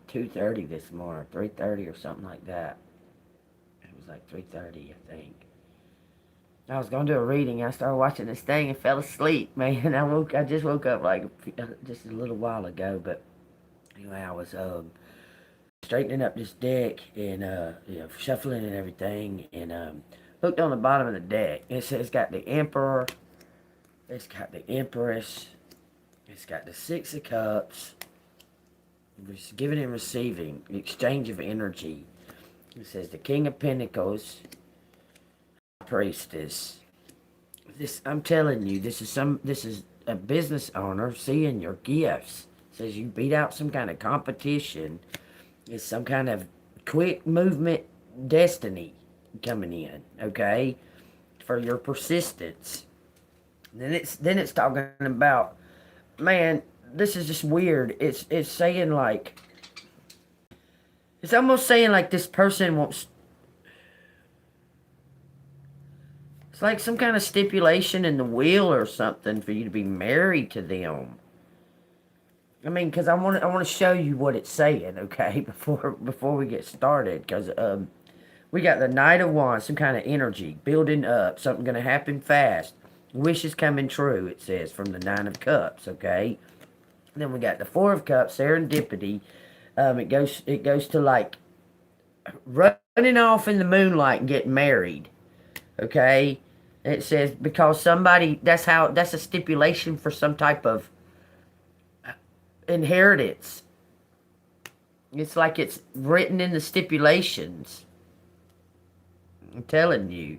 2:30 this morning, 3:30 or something like that. It was like 3:30, I think. I was gonna do a reading. I started watching this thing and fell asleep, man. I just woke up like just a little while ago, but anyway, I was straightening up this deck and shuffling and everything, and looked on the bottom of the deck. It says it's got the Emperor, it's got the Empress, it's got the Six of Cups, giving and receiving, the exchange of energy. It says the King of Pentacles, Priestess. This, I'm telling you, this is a business owner seeing your gifts. It says you beat out some kind of competition. It's some kind of quick movement destiny coming in, okay? For your persistence. Then it's talking about, man, this is just weird. It's saying like, it's almost saying like this person wants, it's like some kind of stipulation in the will or something for you to be married to them. I mean, because I want to show you what it's saying, okay, before we get started, because we got the Knight of Wands, some kind of energy building up, something going to happen fast, wishes coming true. It says from the Nine of Cups, okay. And then we got the Four of Cups, serendipity. It goes to like running off in the moonlight and getting married, okay. It says because somebody, that's a stipulation for some type of inheritance. It's like it's written in the stipulations. I'm telling you.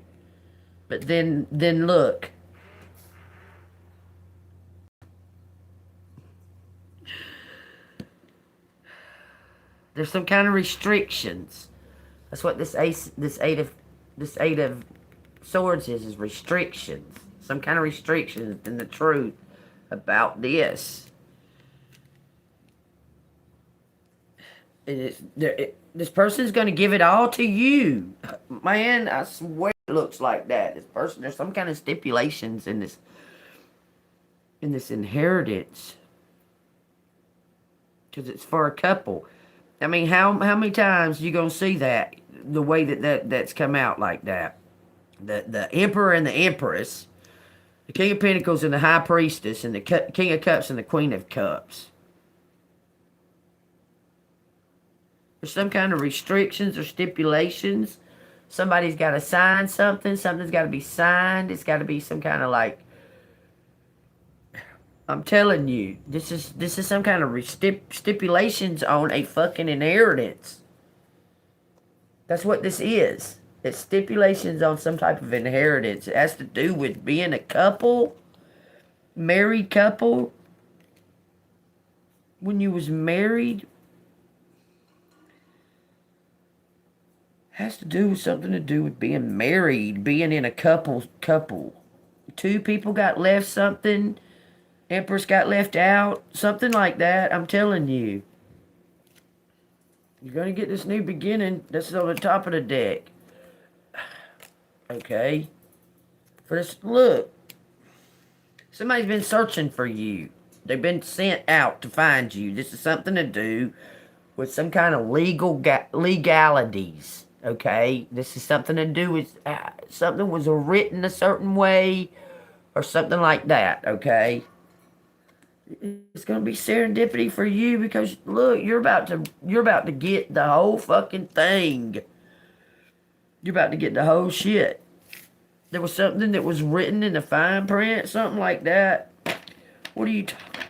But then look. There's some kind of restrictions. That's what this eight of swords is restrictions. Some kind of restrictions in the truth about this. This person's going to give it all to you. Man, I swear it looks like that. This person, there's some kind of stipulations in this inheritance. Because it's for a couple. I mean, how many times you going to see that? The way that's come out like that. The Emperor and the Empress. The King of Pentacles and the High Priestess. And the King of Cups and the Queen of Cups. There's some kind of restrictions or stipulations. Somebody's got to sign something. Something's got to be signed. It's got to be some kind of like, I'm telling you, this is some kind of stipulations on a fucking inheritance. That's what this is. It's stipulations on some type of inheritance. It has to do with being a couple, married couple. When you was married, has to do with something to do with being married, being in a couple. Two people got left something. Empress got left out. Something like that. I'm telling you. You're going to get this new beginning. This is on the top of the deck. Okay. For this, look. Somebody's been searching for you. They've been sent out to find you. This is something to do with some kind of legalities. Okay, this is something to do with something was written a certain way or something like that, okay? It's going to be serendipity for you because look, you're about to get the whole fucking thing. You're about to get the whole shit. There was something that was written in the fine print, something like that. What are you talking?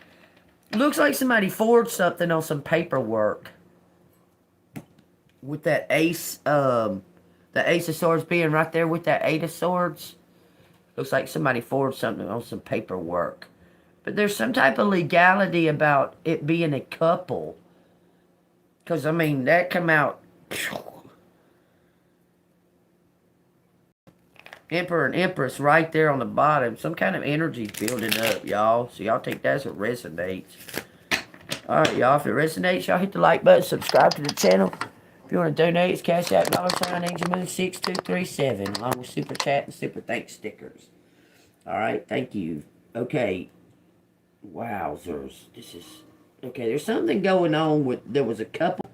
Looks like somebody forged something on some paperwork. With that ace, the Ace of Swords being right there with that Eight of Swords. Looks like somebody forged something on some paperwork. But there's some type of legality about it being a couple. Because, I mean, that come out. Emperor and Empress right there on the bottom. Some kind of energy building up, y'all. So y'all take that as it resonates. Alright, y'all. If it resonates, y'all hit the like button. Subscribe to the channel. If you want to donate, it's Cash App $Angel Moon 6237, along with Super Chat and Super Thanks stickers. Alright, thank you. Okay. Wowzers. This is Okay, there's something going on with, there was a couple.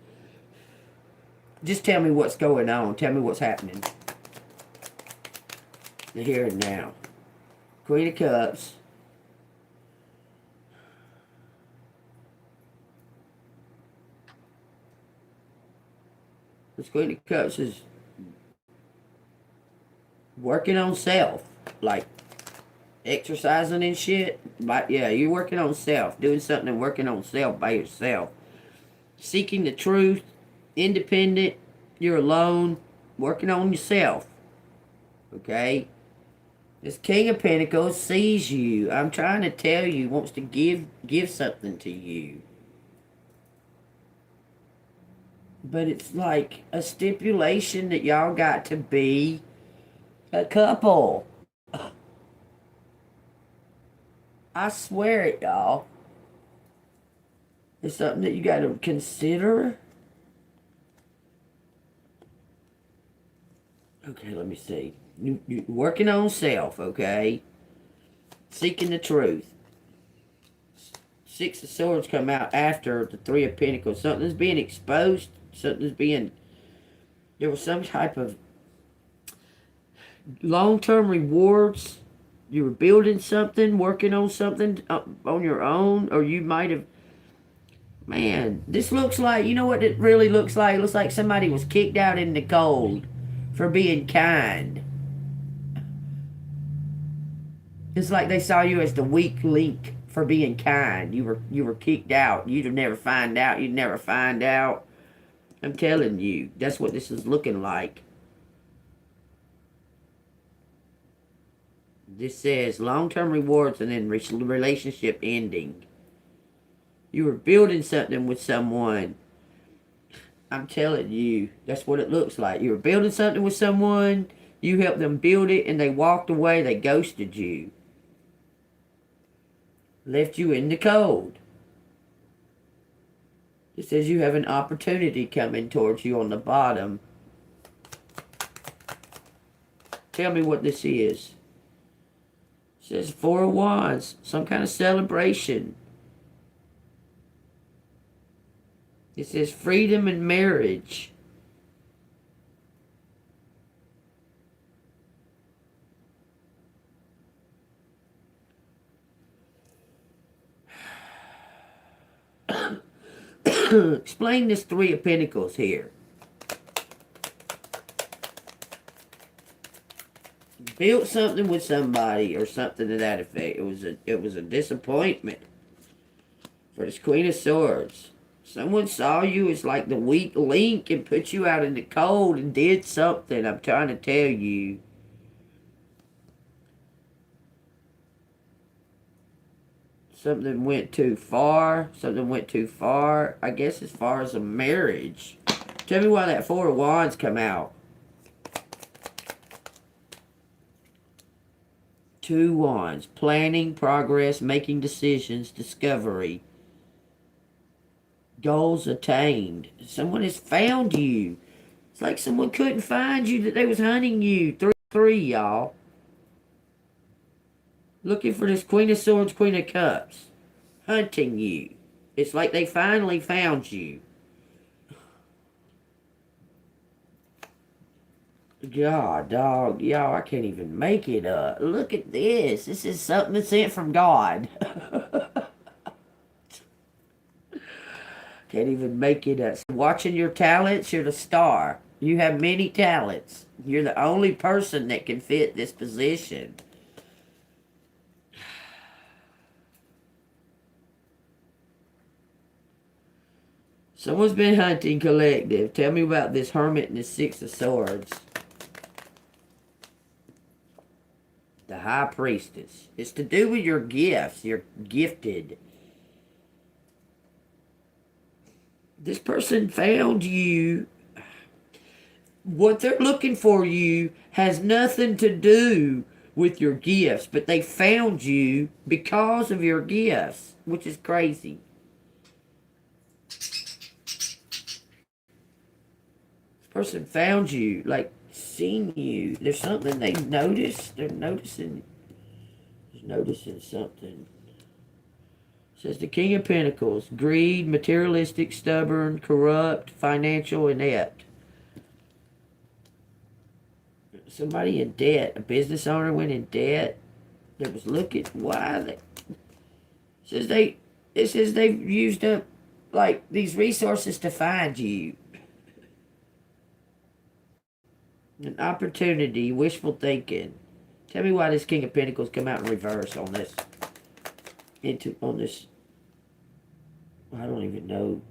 Just tell me what's going on. Tell me what's happening. The here and now. Queen of Cups. This Queen of Cups is working on self. Like exercising and shit. But yeah, you're working on self. Doing something and working on self by yourself. Seeking the truth. Independent. You're alone. Working on yourself. Okay? This King of Pentacles sees you. I'm trying to tell you, wants to give something to you. But it's like a stipulation that y'all got to be a couple. I swear it, y'all. It's something that you got to consider. Okay, let me see. You working on self, okay? Seeking the truth. Six of Swords come out after the Three of Pentacles. Something's being exposed. Something's being... There was some type of long-term rewards. You were building something, working on something on your own. Or you might have... Man, this looks like... You know what it really looks like? It looks like somebody was kicked out in the cold for being kind. It's like they saw you as the weak link for being kind. You were kicked out. You'd never find out. You'd never find out. I'm telling you, that's what this is looking like. This says long-term rewards and then relationship ending. You were building something with someone. I'm telling you, that's what it looks like. You were building something with someone. You helped them build it and they walked away. They ghosted you. Left you in the cold. It says you have an opportunity coming towards you on the bottom. Tell me what this is. It says Four of Wands. Some kind of celebration. It says freedom and marriage. Explain this Three of Pentacles here. Built something with somebody or something to that effect. It was a disappointment for this Queen of Swords. Someone saw you as like the weak link and put you out in the cold and did something. I'm trying to tell you. Something went too far. Something went too far. I guess as far as a marriage. Tell me why that Four of Wands come out. Two Wands. Planning, progress, making decisions, discovery. Goals attained. Someone has found you. It's like someone couldn't find you, that they was hunting you. 3-3, y'all. Looking for this Queen of Swords, Queen of Cups. Hunting you. It's like they finally found you. God, dog. Y'all, I can't even make it up. Look at this. This is something that's sent from God. Can't even make it up. Watching your talents, you're the star. You have many talents. You're the only person that can fit this position. Someone's been hunting collective. Tell me about this Hermit and the Six of Swords. The High Priestess. It's to do with your gifts. You're gifted. This person found you. What they're looking for you has nothing to do with your gifts, but they found you because of your gifts, which is crazy. This person found you, like, seen you. There's something they noticed. They're noticing something. Says the King of Pentacles. Greed, materialistic, stubborn, corrupt, financial, inept. Somebody in debt. A business owner went in debt. They was looking. Why? It says they've used up, like, these resources to find you. An opportunity, wishful thinking. Tell me why this King of Pentacles come out in reverse on this. On this. I don't even know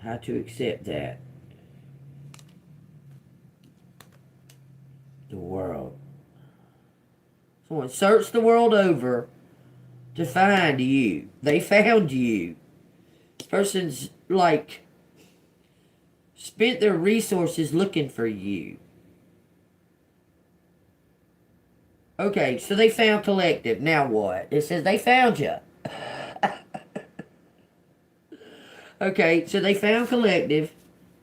how to accept that. The world. Someone searched the world over to find you. They found you. This person's, like, spent their resources looking for you. Okay, so they found collective. Now what? It says they found you. Okay, so they found collective.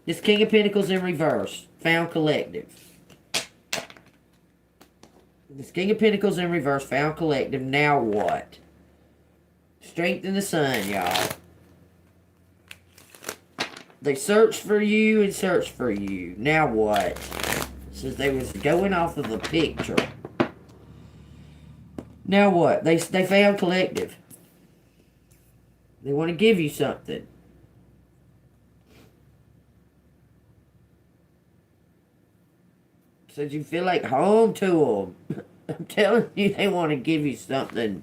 This King of Pentacles in reverse. Found collective. This King of Pentacles in reverse. Found collective. Now what? Strength in the sun, y'all. They searched for you and searched for you. Now what? It says they was going off of a picture. Now what? They found collective. They want to give you something. Says you feel like home to them. I'm telling you, they want to give you something.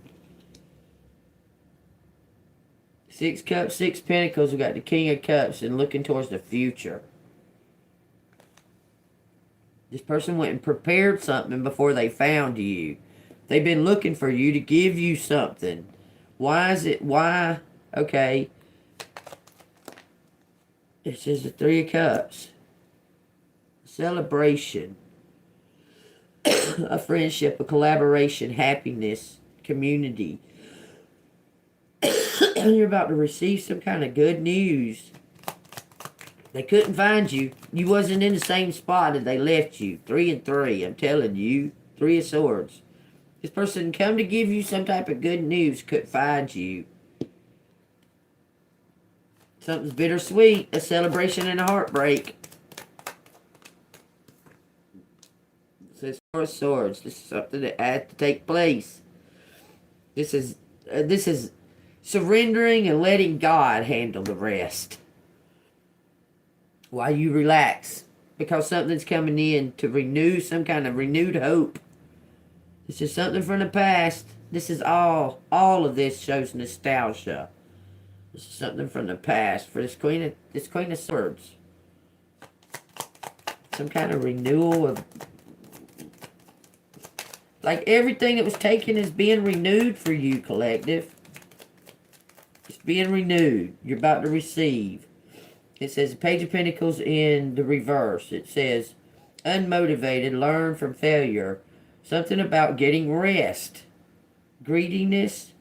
6 Cups, 6 Pentacles. We got the King of Cups and looking towards the future. This person went and prepared something before they found you. They've been looking for you to give you something. Why is it? Why? Okay. It says the 3 of Cups. Celebration. A friendship, a collaboration, happiness, community. You're about to receive some kind of good news. They couldn't find you. You wasn't in the same spot and they left you. 3 and 3. I'm telling you. 3 of Swords. This person come to give you some type of good news, couldn't find you. Something's bittersweet. A celebration and a heartbreak. It says 4 of Swords. This is something that had to take place. This is surrendering and letting God handle the rest. While you relax. Because something's coming in to renew some kind of renewed hope. This is something from the past. This is all of this shows nostalgia. This is something from the past for this Queen of Swords. Some kind of renewal of, like, everything that was taken is being renewed for you, collective. It's being renewed. You're about to receive. It says the Page of Pentacles in the reverse. It says unmotivated, learn from failure. Something about getting rest. Greediness.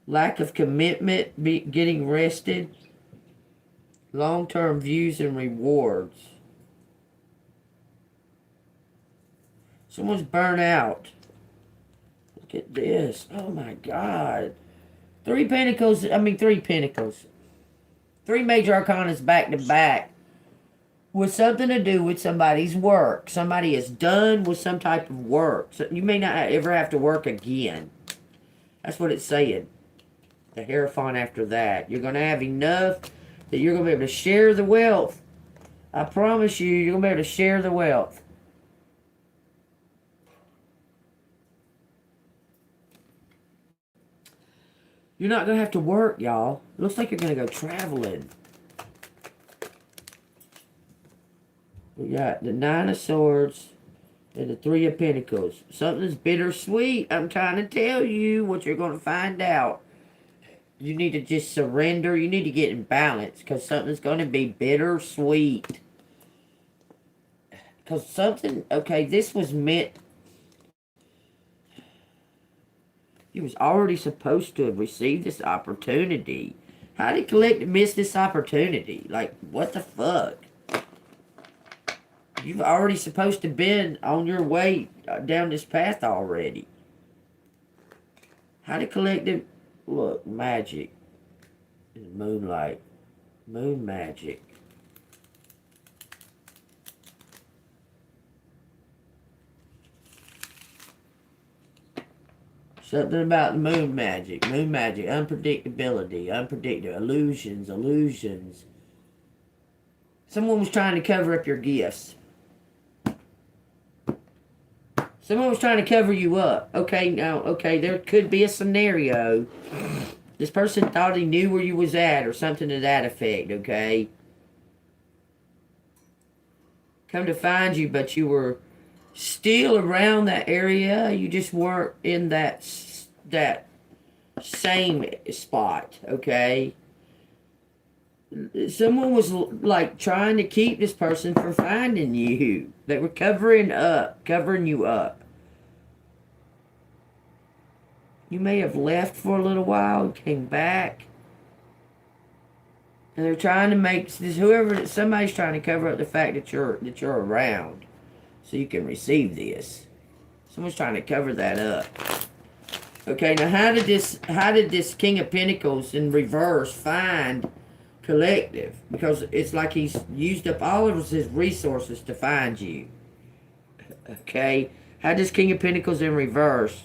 Lack of commitment. Getting rested. Long-term views and rewards. Someone's burnt out. Look at this. Oh my God. 3 Pentacles. 3 Pentacles. 3 major arcanas back to back. With something to do with somebody's work. Somebody is done with some type of work. So you may not ever have to work again. That's what it's saying. The Hierophant after that. You're going to have enough that you're going to be able to share the wealth. I promise you, you're going to be able to share the wealth. You're not going to have to work, y'all. It looks like you're going to go traveling. We got the 9 of Swords and the 3 of Pentacles. Something's bittersweet. I'm trying to tell you what you're going to find out. You need to just surrender. You need to get in balance because something's going to be bittersweet. Because something, okay, this was meant. You was already supposed to have received this opportunity. How did Collective miss this opportunity? Like, what the fuck? You've already supposed to been on your way down this path already. How did Collective Look, magic. Moonlight. Moon magic. Something about the moon magic. Moon magic. Unpredictability. Illusions. Someone was trying to cover up your gifts. Someone was trying to cover you up. Okay, now, there could be a scenario. This person thought he knew where you was at or something to that effect, okay? Come to find you, but you were still around that area. You just weren't in that same spot, okay? Someone was like trying to keep this person from finding you. They were covering you up. You may have left for a little while, came back, and they're trying to make somebody's trying to cover up the fact that you're around, so you can receive this. Someone's trying to cover that up. Okay, now how did this King of Pentacles in reverse find collective? Because it's like he's used up all of his resources to find you. Okay, how does King of Pentacles in reverse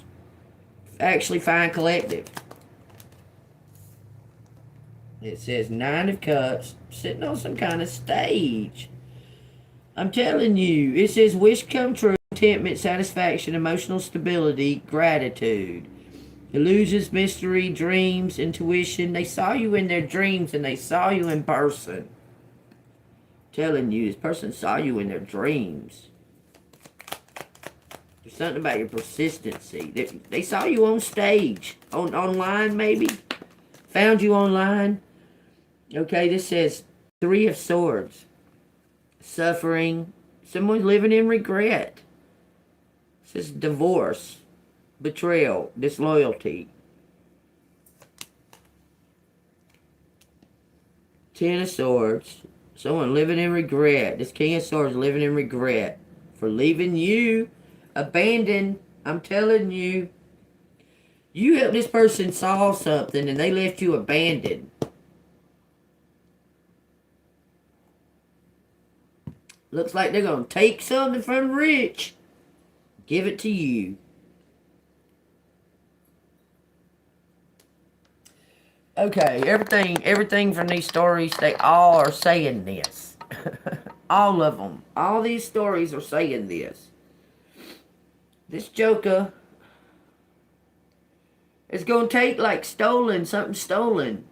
actually find collective? It says Nine of Cups, sitting on some kind of stage. I'm telling you, it says wish come true, contentment, satisfaction, emotional stability, gratitude. Illusions, mystery, dreams, intuition. They saw you in their dreams and they saw you in person. I'm telling you, this person saw you in their dreams. There's something about your persistency. They saw you on stage. Online, maybe. Found you online. Okay, this says Three of Swords. Suffering. Someone living in regret. It says divorce. Betrayal. Disloyalty. Ten of Swords. Someone living in regret. This King of Swords living in regret. For leaving you. Abandoned. I'm telling you. You helped this person solve something and they left you abandoned. Looks like they're going to take something from the rich. Give it to you. Okay, everything from these stories, they all are saying this. All of them. All these stories are saying this. This Joker is going to take like something stolen,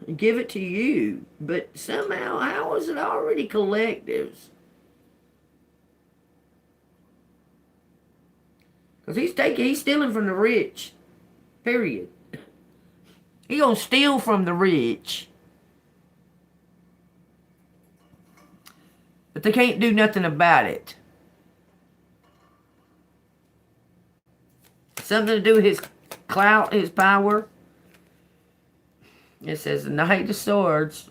and give it to you. But somehow, how is it already collectives? Because he's stealing from the rich. Period. He gonna steal from the rich. But they can't do nothing about it. Something to do with his clout, his power. It says the Knight of Swords,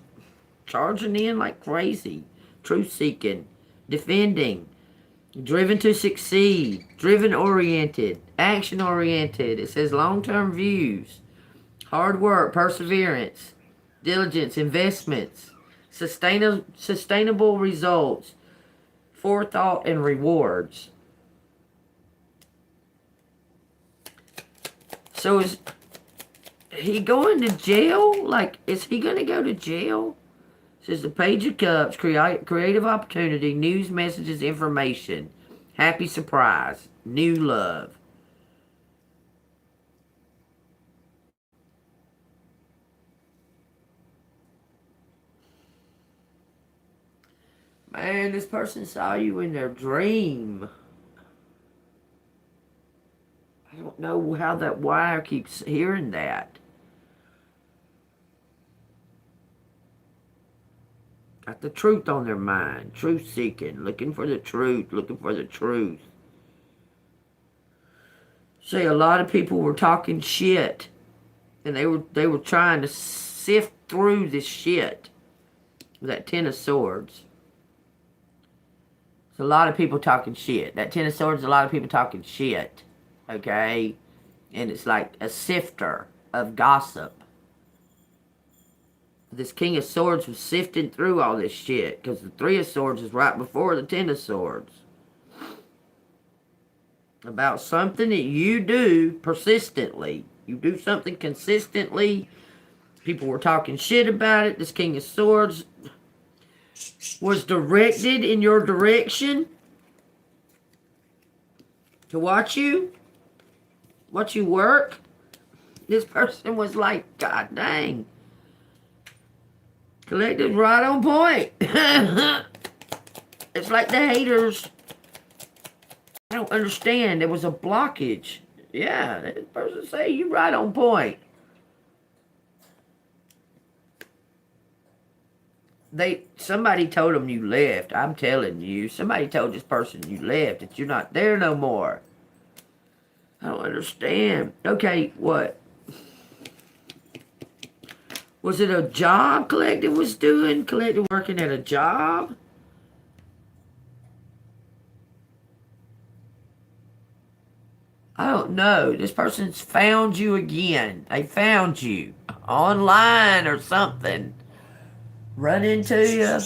charging in like crazy. Truth seeking. Defending. Driven to succeed. Driven oriented. Action oriented. It says long-term views. Hard work, perseverance, diligence, investments, sustainable results, forethought, and rewards. So is he going to jail? Like, is he going to go to jail? It says the Page of Cups, creative opportunity, news, messages, information, happy surprise, new love. Man, this person saw you in their dream. I don't know how that wire keeps hearing that. Got the truth on their mind. Truth seeking. Looking for the truth. Looking for the truth. See, a lot of people were talking shit. And they were trying to sift through this shit. That Ten of Swords. A lot of people talking shit. That Ten of Swords, a lot of people talking shit. Okay? And it's like a sifter. of gossip. This King of Swords was sifting through all this shit because the Three of Swords is right before the Ten of Swords. About something that you do persistently. You do something consistently. People were talking shit about it. This King of Swords was directed in your direction to watch you work. This person was like, God dang. Collective right on point. It's like the haters. I don't understand. There was a blockage. Yeah, this person say you right on point. Somebody told them you left. I'm telling you. Somebody told this person you left, that you're not there no more. I don't understand. Okay, what? Was it a job Collective was doing? Collective working at a job? I don't know. This person's found you again. They found you online or something. Run into you.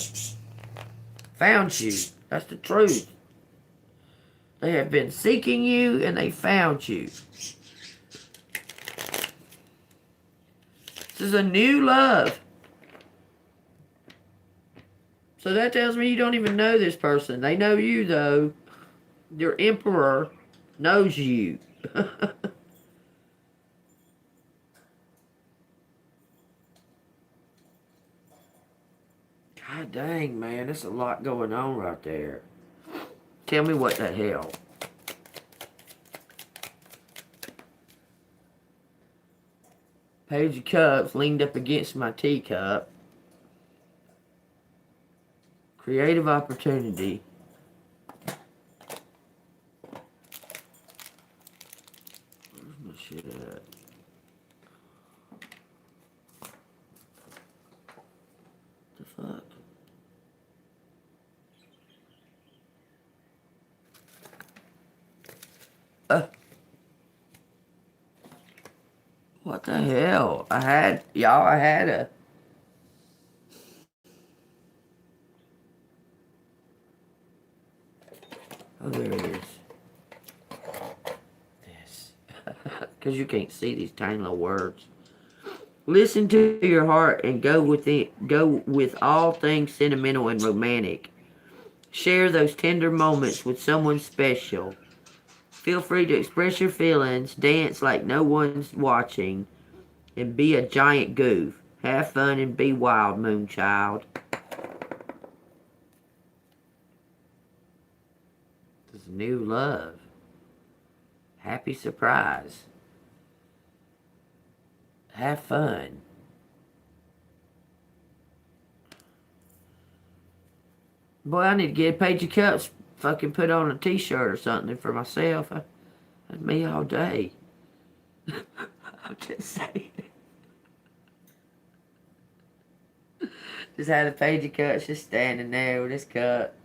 Found you. That's the truth. They have been seeking you and they found you. This is a new love. So that tells me you don't even know this person. They know you though. Your emperor knows you. God dang, man. There's a lot going on right there. Tell me what the hell. Page of Cups leaned up against my teacup. Creative opportunity. Where's my shit at? The fuck? What the hell? I had a... Oh, there it is. This. Because you can't see these tiny little words. Listen to your heart and go with all things sentimental and romantic. Share those tender moments with someone special. Feel free to express your feelings, dance like no one's watching, and be a giant goof. Have fun and be wild, Moonchild. This is new love. Happy surprise. Have fun. Boy, I need to get a Page of Cups fucking put on a t-shirt or something for myself. That's me all day. I'm just saying. Just had a Page of Cups just standing there with his cup.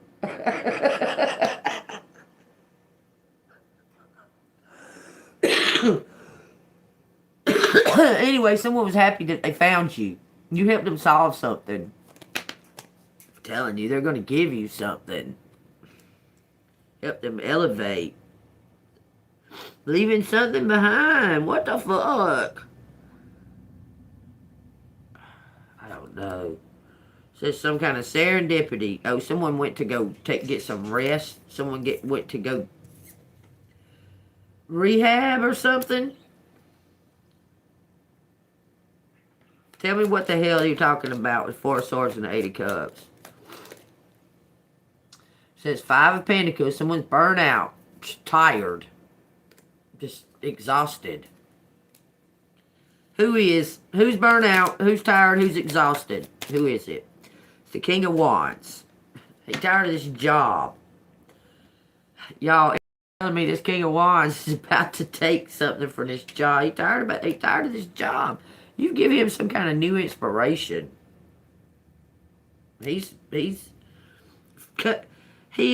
Anyway, someone was happy that they found you. You helped them solve something. I'm telling you, they're going to give you something. Help them elevate. Leaving something behind. What the fuck? I don't know. Says some kind of serendipity. Oh, someone went to go get some rest. Someone went to go rehab or something. Tell me what the hell you're talking about with Four of Swords and the Eight of Cups. Says Five of Pentacles. Someone's burnt out. Tired. Just exhausted. Who's burnt out? Who's tired? Who's exhausted? Who is it? It's the King of Wands. He's tired of this job. Y'all telling me this King of Wands is about to take something from this job. He's tired of this job. You give him some kind of new inspiration. He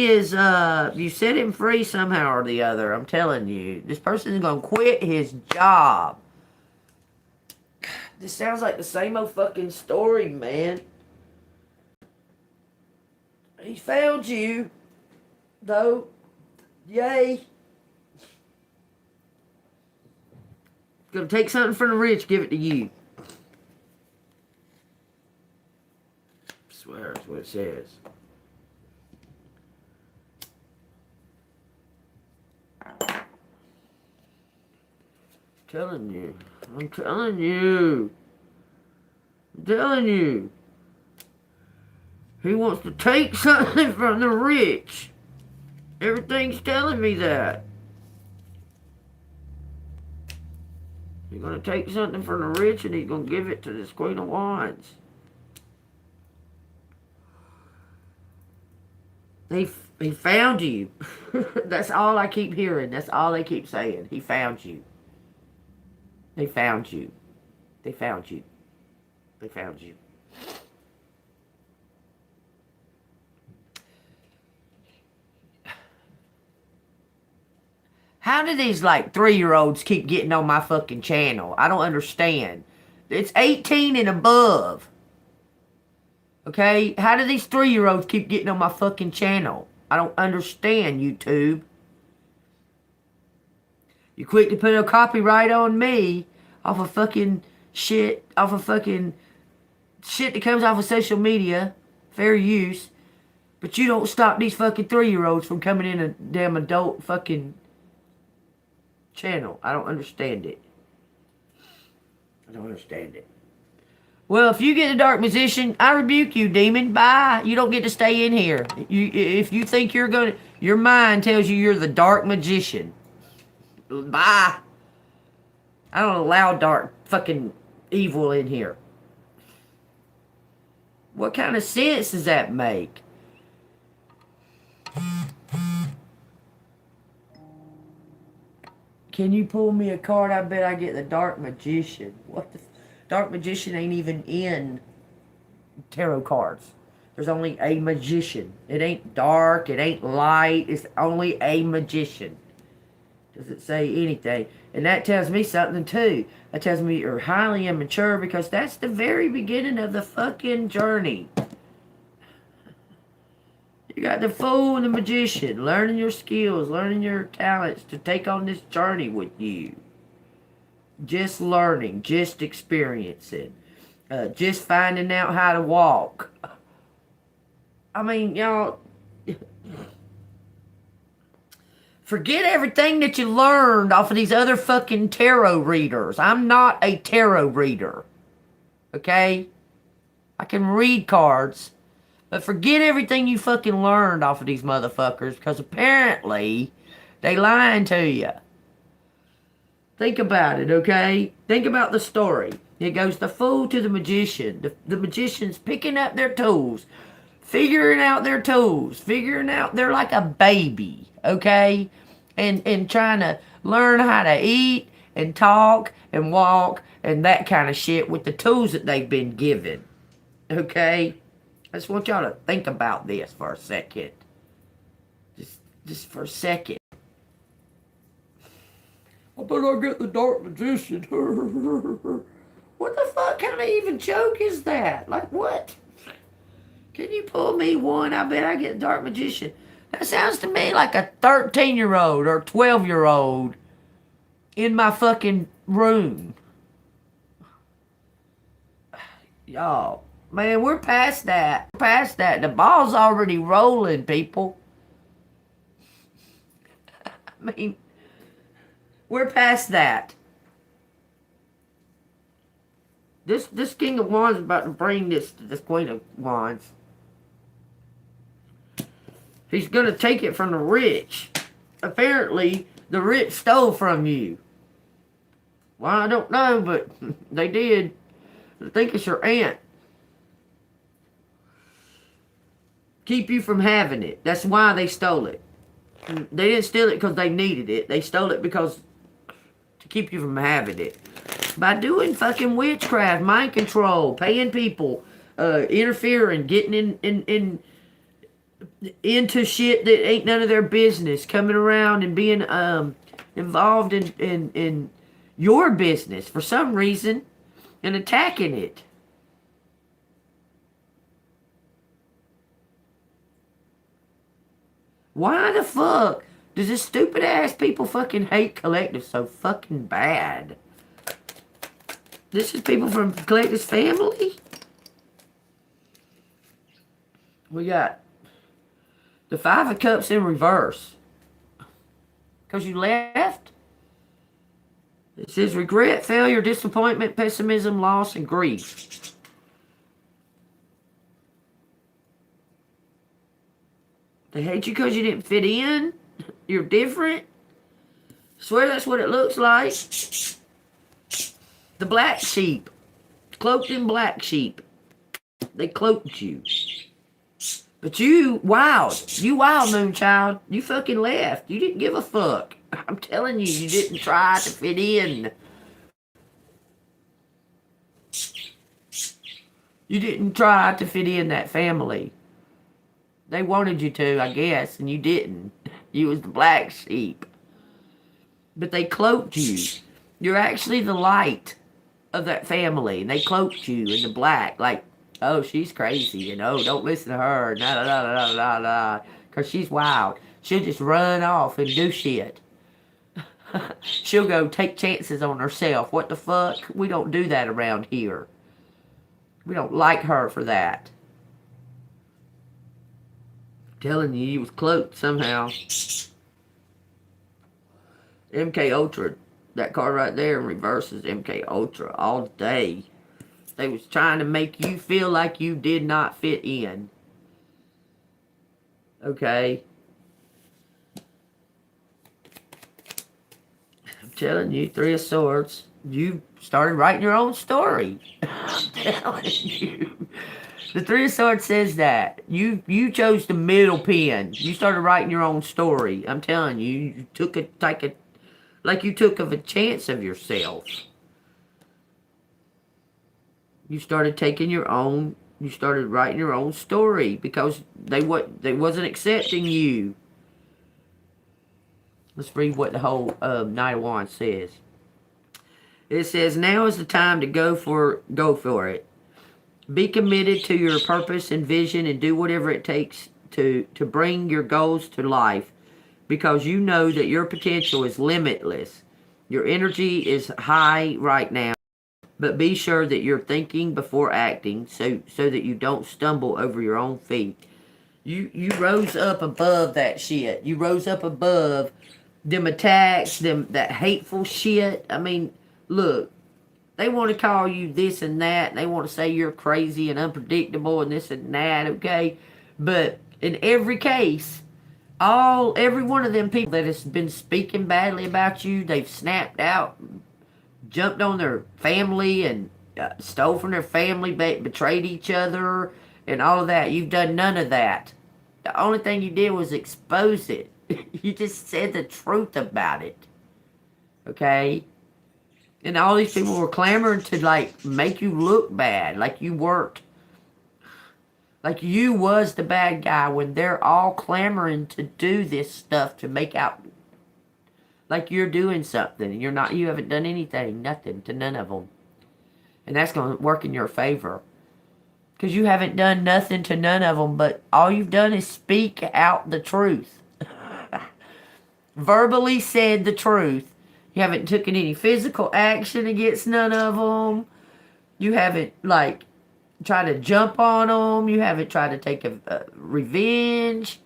is, you set him free somehow or the other. I'm telling you. This person is going to quit his job. This sounds like the same old fucking story, man. He found you, though. Yay. Gonna take something from the rich, give it to you. I swear that's what it says. I'm telling you. I'm telling you. I'm telling you. He wants to take something from the rich. Everything's telling me that. He's going to take something from the rich and he's going to give it to this Queen of Wands. He found you. That's all I keep hearing. That's all they keep saying. He found you. They found you. They found you. They found you. How do these, like, 3-year-olds keep getting on my fucking channel? I don't understand. It's 18 and above. Okay? How do these 3-year-olds keep getting on my fucking channel? I don't understand, YouTube. You quick to put a copyright on me off of fucking shit, off of fucking shit that comes off of social media, fair use, but you don't stop these fucking 3-year-olds from coming in a damn adult fucking channel. I don't understand it. I don't understand it. Well, if you get a dark magician, I rebuke you, demon. Bye. You don't get to stay in here. If you think you're gonna, your mind tells you you're the dark magician. Bye. I don't allow dark fucking evil in here. What kind of sense does that make? Can you pull me a card? I bet I get the dark magician. What the? Dark magician ain't even in tarot cards. There's only a magician. It ain't dark. It ain't light. It's only a magician. Doesn't say anything. And that tells me something too. That tells me you're highly immature because that's the very beginning of the fucking journey. You got the fool and the magician learning your skills, learning your talents to take on this journey with you. Just learning, just experiencing, just finding out how to walk. I mean, y'all, forget everything that you learned off of these other fucking tarot readers. I'm not a tarot reader, okay? I can read cards, but forget everything you fucking learned off of these motherfuckers because apparently they lying to you. Think about it, okay? Think about the story. It goes the fool to the magician. The magician's picking up their tools, figuring out their tools, figuring out they're like a baby, okay? And trying to learn how to eat and talk and walk and that kind of shit with the tools that they've been given, okay? I just want y'all to think about this for a second. Just for a second. I bet I get the dark magician. What the fuck kind of even joke is that? Like what? Can you pull me one? I bet I get the dark magician. That sounds to me like a 13-year-old or 12-year-old in my fucking room. Y'all, man, we're past that. We're past that. The ball's already rolling, people. I mean, we're past that. This King of Wands is about to bring this Queen of Wands. He's going to take it from the rich. Apparently, the rich stole from you. Well, I don't know, but they did. I think it's your aunt. Keep you from having it. That's why they stole it. They didn't steal it because they needed it. They stole it because to keep you from having it. By doing fucking witchcraft, mind control, paying people, interfering, getting into shit that ain't none of their business, coming around and being involved in your business for some reason. and attacking it. Why the fuck does this stupid ass people fucking hate Collective so fucking bad? This is people from Collective's family? We got the Five of Cups in reverse. Because you left? It says regret, failure, disappointment, pessimism, loss, and grief. They hate you because you didn't fit in? You're different? Swear that's what it looks like. The black sheep. Cloaked in black sheep. They cloaked you. But you wild. You wild, Moonchild. You fucking left. You didn't give a fuck. I'm telling you, you didn't try to fit in. You didn't try to fit in that family. They wanted you to, I guess, and you didn't. You was the black sheep. But they cloaked you. You're actually the light of that family. And they cloaked you in the black. Like, oh, she's crazy, you know. Don't listen to her. Nah, nah, nah, nah, nah, nah. Because she's wild. She'll just run off and do shit. She'll go take chances on herself. What the fuck? We don't do that around here. We don't like her for that. I'm telling you, he was cloaked somehow. MK Ultra. That card right there in reverse is MK Ultra all day. They was trying to make you feel like you did not fit in. Okay? I'm telling you, Three of Swords, you started writing your own story. I'm telling you. The Three of Swords says that. You chose the middle pen. You started writing your own story. I'm telling you, you took a like you took of a chance of yourself. You started taking your own, you started writing your own story because they wasn't accepting you. Let's read what the whole Knight of Wands says. It says, now is the time to go for it. Be committed to your purpose and vision and do whatever it takes to bring your goals to life, because you know that your potential is limitless. Your energy is high right now, but be sure that you're thinking before acting so that you don't stumble over your own feet. You rose up above that shit. You rose up above them attacks, that hateful shit. I mean, look, they want to call you this and that, and they want to say you're crazy and unpredictable and this and that, okay? But in every case, every one of them people that has been speaking badly about you, they've snapped out, jumped on their family and stole from their family, betrayed each other, and all of that. You've done none of that. The only thing you did was expose it. You just said the truth about it. Okay? And all these people were clamoring to, like, make you look bad, like you weren't. Like you was the bad guy when they're all clamoring to do this stuff to make out like you're doing something. And you're not. You haven't done anything, nothing to none of them. And that's going to work in your favor. Because you haven't done nothing to none of them, but all you've done is speak out the truth. Verbally said the truth. You haven't taken any physical action against none of them. You haven't, like, tried to jump on them. You haven't tried to take a revenge.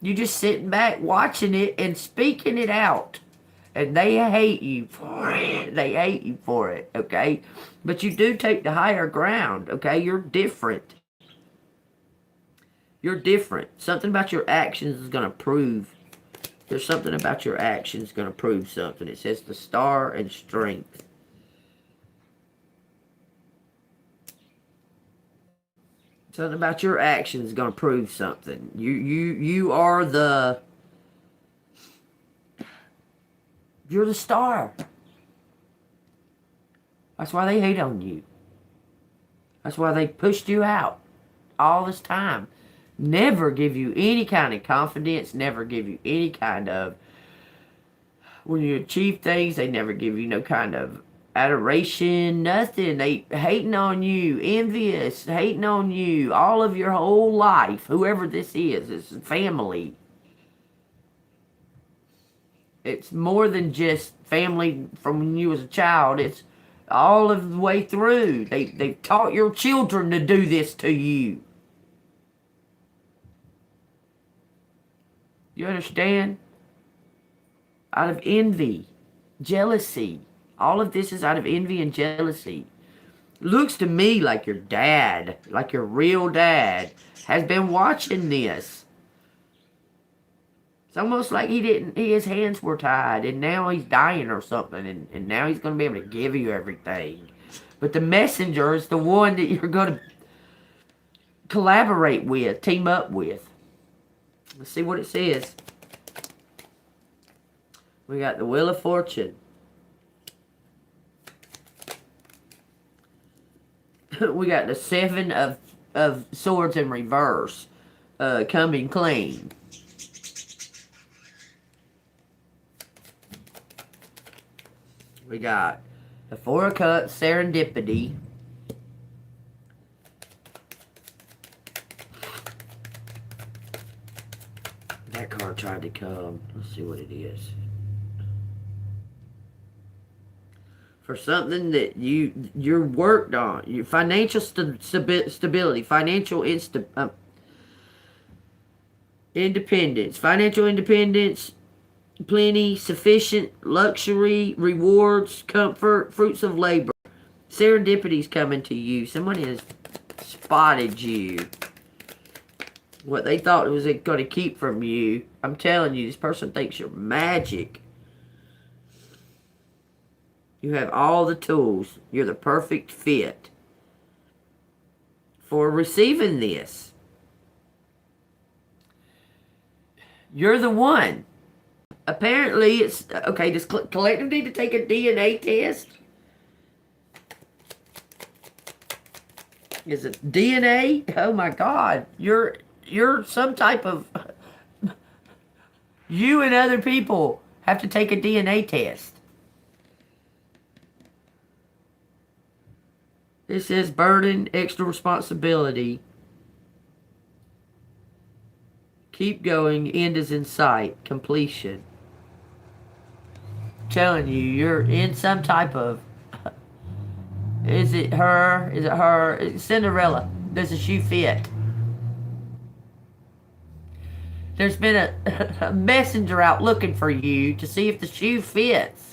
You're just sitting back watching it and speaking it out. And they hate you for it. They hate you for it, okay? But you do take the higher ground, okay? You're different. You're different. Something about your actions is going to prove. There's something about your actions going to prove something. It says the Star and Strength. Something about your actions is going to prove something. You are the... You're the star. That's why they hate on you. That's why they pushed you out all this time. Never give you any kind of confidence. Never give you any kind of... When you achieve things, they never give you no kind of adoration, nothing. They hating on you, envious, hating on you, all of your whole life. Whoever this is, it's family. It's more than just family from when you was a child. It's all of the way through. They've taught your children to do this to you. You understand? Out of envy, jealousy. All of this is out of envy and jealousy. Looks to me like your dad, like your real dad, has been watching this. It's almost like his hands were tied and now he's dying or something, and now he's going to be able to give you everything. But the messenger is the one that you're going to collaborate with, team up with. Let's see what it says. We got the Wheel of Fortune. We got the Seven of Swords in reverse, coming clean. We got the Four of Cups, serendipity. That card tried to come. Let's see what it is. For something that you're worked on, your financial stability, financial independence, financial independence, plenty, sufficient, luxury, rewards, comfort, fruits of labor. Serendipity's coming to you. Someone has spotted you. What they thought it was going to keep from you. I'm telling you, this person thinks you're magic. You have all the tools. You're the perfect fit for receiving this. You're the one. Apparently, it's... Okay, does Collective need to take a DNA test? Is it DNA? Oh my God. You're some type of... You and other people have to take a DNA test. It says burden, extra responsibility. Keep going, end is in sight, completion. I'm telling you, you're in some type of... Is it her? Is it her? It's Cinderella. Does the shoe fit? There's been a messenger out looking for you to see if the shoe fits.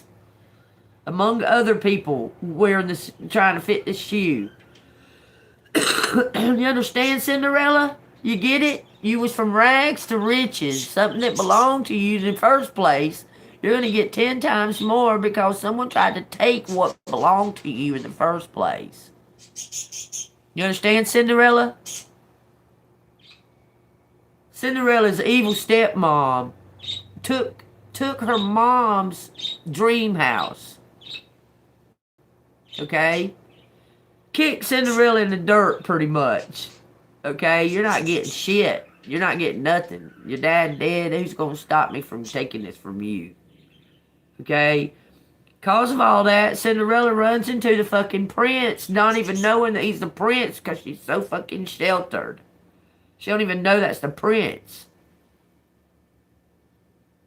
Among other people wearing this, trying to fit this shoe. You understand, Cinderella? You get it? You was from rags to riches. Something that belonged to you in the first place. You're going to get 10 times more because someone tried to take what belonged to you in the first place. You understand, Cinderella? Cinderella's evil stepmom took her mom's dream house. Okay? Kick Cinderella in the dirt, pretty much. Okay? You're not getting shit. You're not getting nothing. Your dad dead. Who's going to stop me from taking this from you? Okay? Cause of all that, Cinderella runs into the fucking prince, not even knowing that he's the prince because she's so fucking sheltered. She don't even know that's the prince.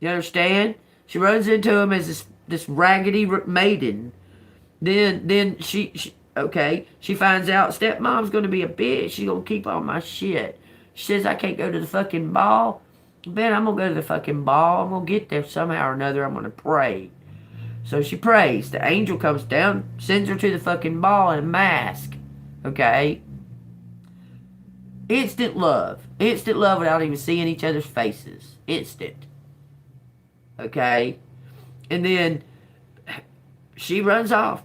You understand? She runs into him as this raggedy maiden. Then she finds out stepmom's going to be a bitch. She's going to keep all my shit. She says, I can't go to the fucking ball. Ben, I'm going to go to the fucking ball. I'm going to get there somehow or another. I'm going to pray. So she prays. The angel comes down, sends her to the fucking ball in a mask. Okay? Instant love. Instant love without even seeing each other's faces. Instant. Okay? And then she runs off.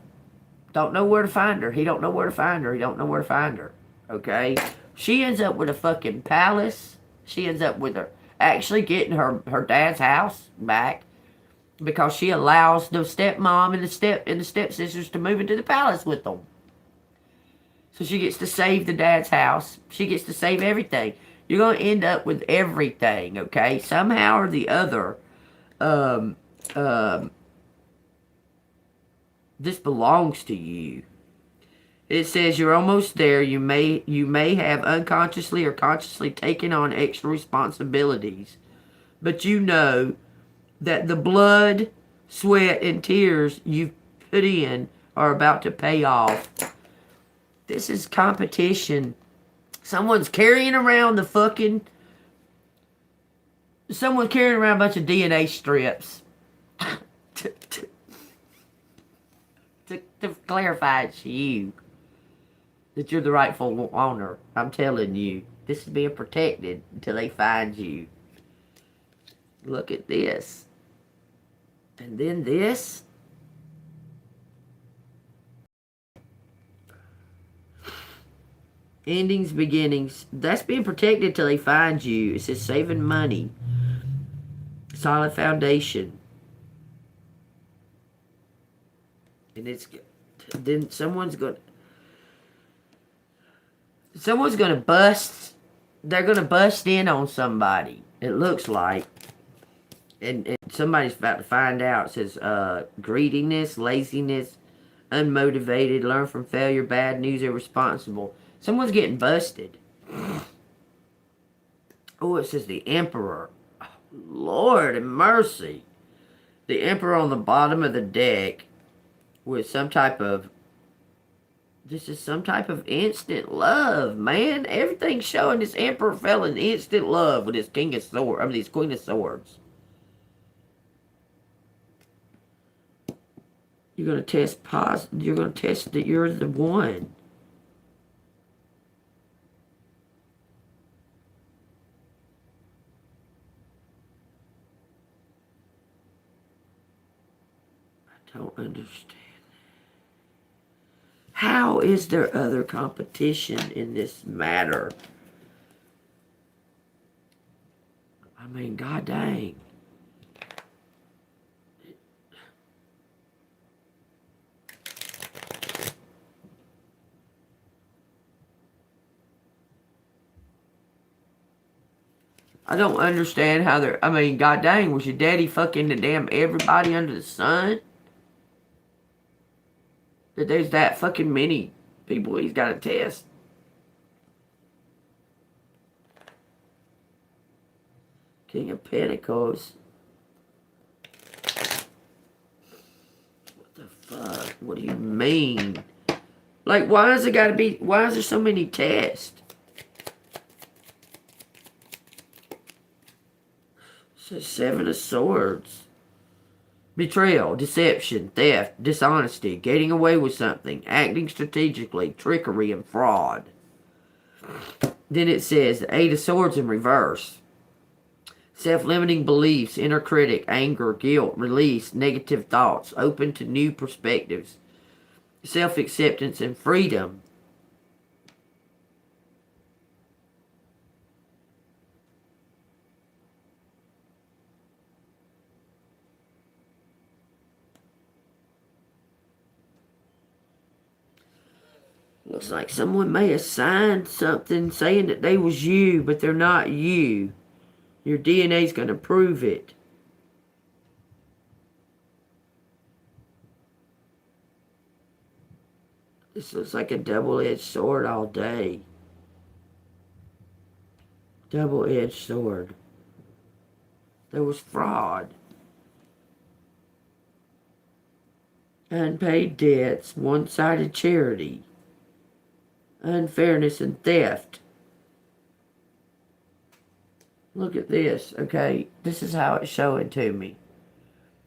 Don't know where to find her. He don't know where to find her. He don't know where to find her. Okay? She ends up with a fucking palace. She ends up with her actually getting her dad's house back because she allows the stepmom and the stepsisters to move into the palace with them. So she gets to save the dad's house. She gets to save everything. You're going to end up with everything, okay? Somehow or the other, This belongs to you. It says you're almost there. You may have unconsciously or consciously taken on extra responsibilities, but you know that the blood, sweat, and tears you've put in are about to pay off. This is competition. Someone's carrying around a bunch of DNA strips. to clarify, it's you. That you're the rightful owner. I'm telling you. This is being protected until they find you. Look at this. And then this. Endings, beginnings. That's being protected till they find you. It says saving money. Solid foundation. And it's then someone's gonna bust. They're gonna bust in on somebody. It looks like. And somebody's about to find out. It says greediness, laziness, unmotivated, learn from failure, bad news, irresponsible. Someone's getting busted. Oh, it says the Emperor. Oh, Lord have mercy. The Emperor on the bottom of the deck with some type of... This is some type of instant love, man. Everything's showing this Emperor fell in instant love with his King of Swords. I mean, his Queen of Swords. You're going to test positive. You're going to test that you're the one. I don't understand. How is there other competition in this matter? I mean, god dang. I don't understand how they're... I mean, god dang, was your daddy fucking the damn everybody under the sun? That there's that fucking many people he's got to test. King of Pentacles. What the fuck? What do you mean? Like, why has it got to be... Why is there so many tests? It says Seven of Swords. Betrayal, deception, theft, dishonesty, getting away with something, acting strategically, trickery, and fraud. Then it says the Eight of Swords in reverse. Self-limiting beliefs, inner critic, anger, guilt, release, negative thoughts, open to new perspectives, self-acceptance, and freedom. Looks like someone may have signed something saying that they was you, but they're not you. Your DNA's going to prove it. This looks like a double-edged sword all day. Double-edged sword. There was fraud. Unpaid debts, one-sided charity. Unfairness and theft. Look at this, okay? This is how it's showing to me.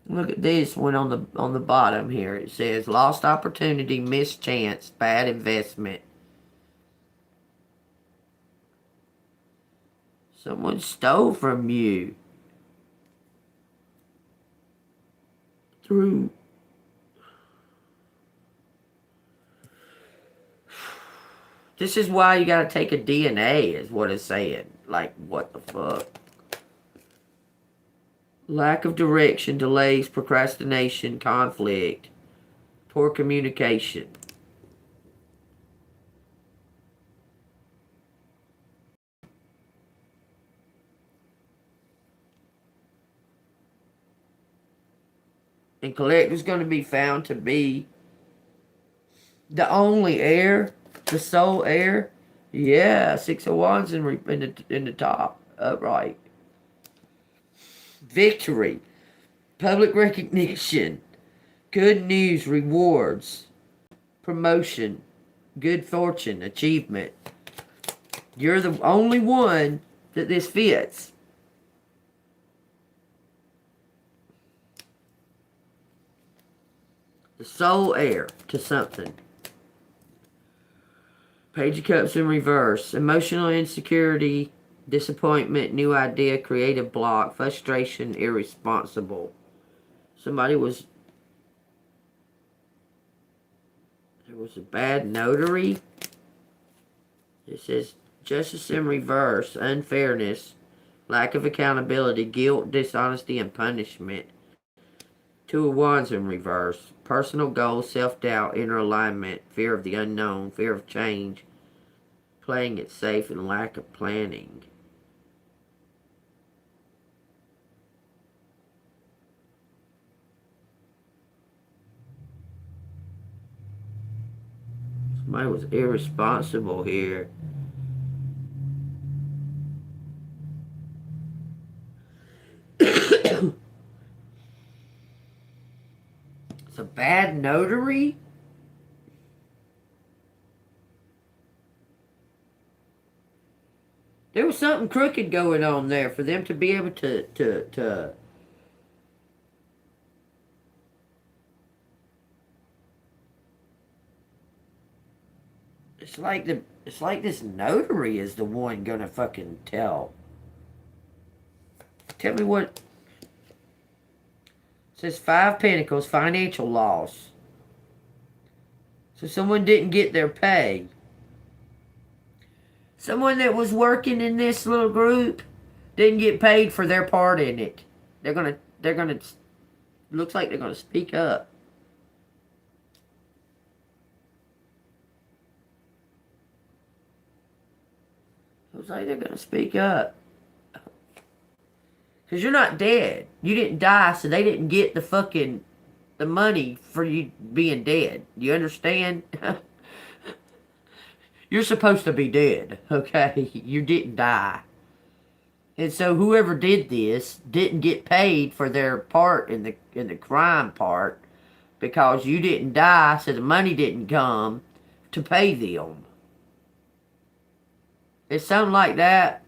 Look at this one on the bottom here. It says lost opportunity, missed chance, bad investment. Someone stole from you. Through... This is why you gotta take a DNA, is what it's saying. Like, what the fuck? Lack of direction, delays, procrastination, conflict, poor communication. And collective's going to be found to be The only heir, the sole heir. Yeah, 6 of Wands in the top, upright. Victory, public recognition, good news, rewards, promotion, good fortune, achievement. You're the only one that this fits. The sole heir to something. Page of Cups in reverse. Emotional insecurity, disappointment, new idea, creative block, frustration, irresponsible. Somebody was... There was a bad notary. It says justice in reverse, unfairness, lack of accountability, guilt, dishonesty, and punishment. 2 of Wands in reverse. Personal goals, self-doubt, inner alignment, fear of the unknown, fear of change, playing it safe, and lack of planning. Somebody was irresponsible here. It's a bad notary? There was something crooked going on there for them to be able to It's like this notary is the one gonna fucking tell. Tell me what. It says 5 Pentacles, financial loss. So someone didn't get their pay. Someone that was working in this little group didn't get paid for their part in it. They're gonna, looks like they're gonna speak up. Looks like they're gonna speak up. Because you're not dead. You didn't die, so they didn't get the money for you being dead. You understand? You're supposed to be dead, okay? You didn't die. And so whoever did this didn't get paid for their part in the crime part because you didn't die, so the money didn't come to pay them. It's something like that.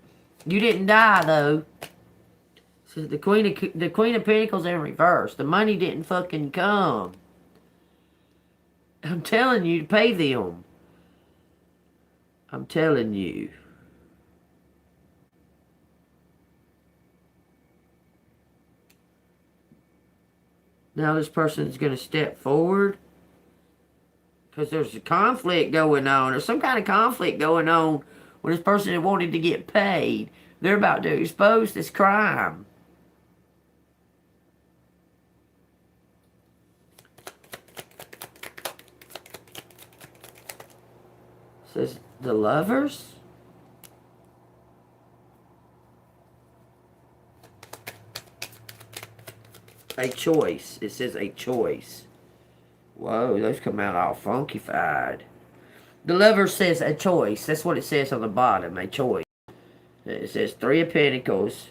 You didn't die, though. So the Queen of Pentacles in reverse. The money didn't fucking come. I'm telling you to pay them. I'm telling you. Now this person is going to step forward. Because there's a conflict going on. There's some kind of conflict going on when this person wanted to get paid. They're about to expose this crime. Says the Lovers. A choice. It says a choice. Whoa, those come out all funkified. The Lover says a choice. That's what it says on the bottom, a choice. It says 3 of Pentacles.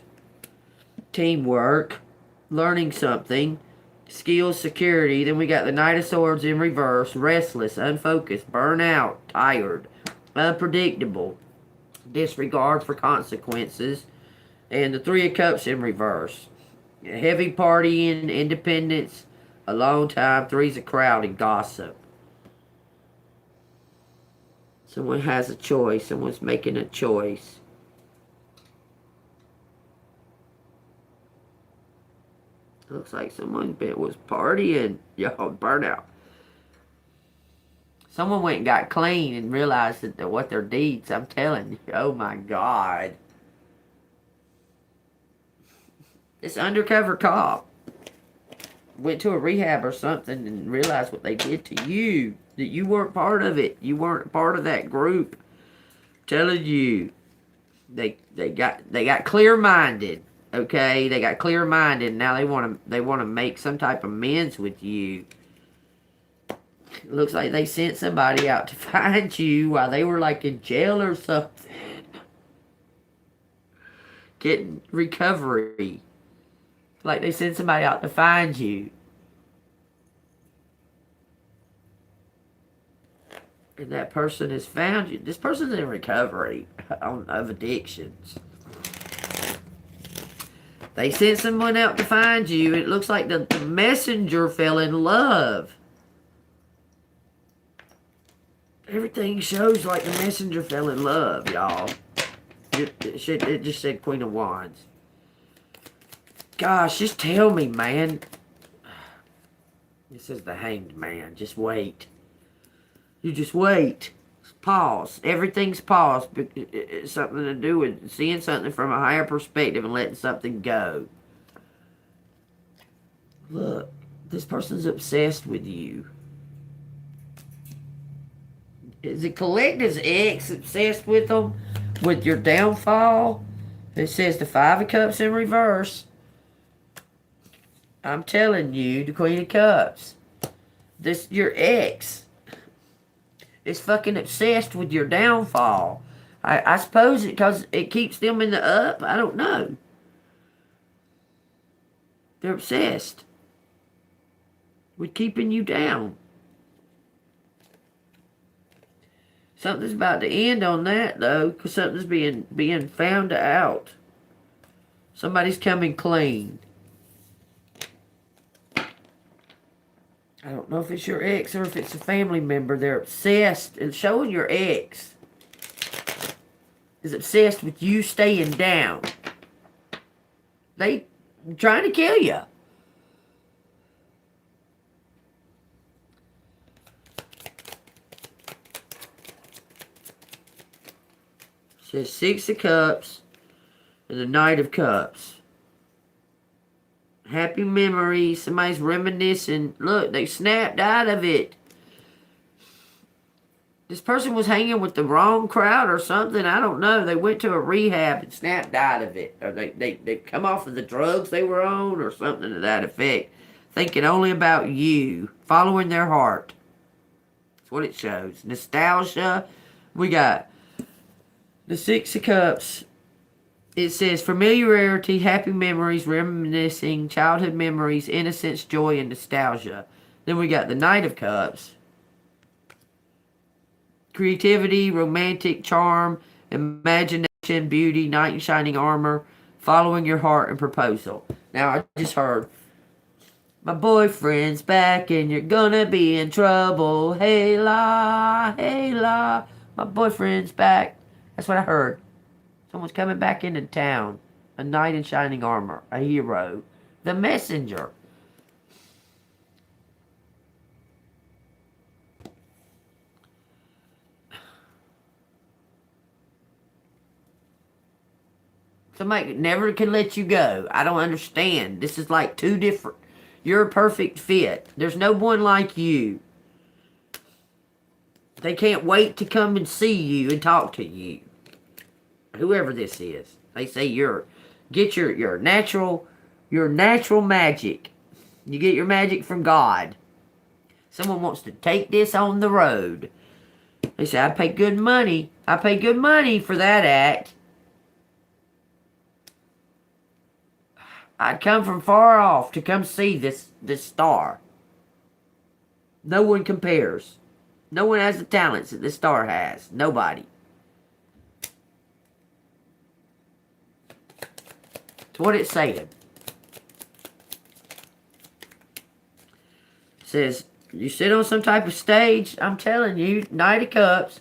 Teamwork. Learning something. Skills, security. Then we got the Knight of Swords in reverse. Restless, unfocused, burnout, tired, unpredictable, disregard for consequences. And the 3 of Cups in reverse. Heavy partying, independence, a long time. 3's a crowd and gossip. Someone has a choice. Someone's making a choice. Looks like someone was partying. Y'all, burnout. Someone went and got clean and realized that what their deeds, I'm telling you, oh my God. This undercover cop went to a rehab or something and realized what they did to you. That you weren't part of it. You weren't part of that group. I'm telling you. They got clear-minded. Okay, they got clear-minded. Now they want to make some type of amends with you. It looks like they sent somebody out to find you while they were like in jail or something. Getting recovery. Like they sent somebody out to find you. And that person has found you. This person's in recovery of addictions. They sent someone out to find you. It looks like the messenger fell in love. Everything shows like the messenger fell in love, y'all. It just said Queen of Wands. Gosh, just tell me, man. This is the Hanged Man. Just wait. You just wait. Pause. Everything's paused. It's something to do with seeing something from a higher perspective and letting something go. Look, this person's obsessed with you. Is the collective's ex obsessed with them? With your downfall? It says the Five of Cups in reverse. I'm telling you, the Queen of Cups. This, your ex is fucking obsessed with your downfall. I suppose it because it keeps them in the up. I don't know. They're obsessed with keeping you down. Something's about to end on that though, because something's being found out. Somebody's coming clean. I don't know if it's your ex or if it's a family member. They're obsessed, and showing your ex is obsessed with you staying down. They trying to kill you. It says Six of Cups and the Knight of Cups. Happy memories. Somebody's reminiscing. Look, they snapped out of it. This person was hanging with the wrong crowd or something. I don't know. They went to a rehab and snapped out of it. Or they come off of the drugs they were on or something to that effect. Thinking only about you. Following their heart. That's what it shows. Nostalgia. We got the Six of Cups. It says familiarity, happy memories, reminiscing, childhood memories, innocence, joy, and nostalgia. Then we got the Knight of Cups. Creativity, romantic, charm, imagination, beauty, knight in shining armor, following your heart, and proposal. Now, I just heard, my boyfriend's back and you're gonna be in trouble. Hey la, my boyfriend's back. That's what I heard. Someone's coming back into town. A knight in shining armor. A hero. The messenger. Somebody never can let you go. I don't understand. This is like two different. You're a perfect fit. There's no one like you. They can't wait to come and see you and talk to you. Whoever this is. They say get your natural magic. You get your magic from God. Someone wants to take this on the road. They say, I pay good money. I pay good money for that act. I'd come from far off to come see this star. No one compares. No one has the talents that this star has. Nobody. That's what it's saying. It says, you sit on some type of stage. I'm telling you, Knight of Cups.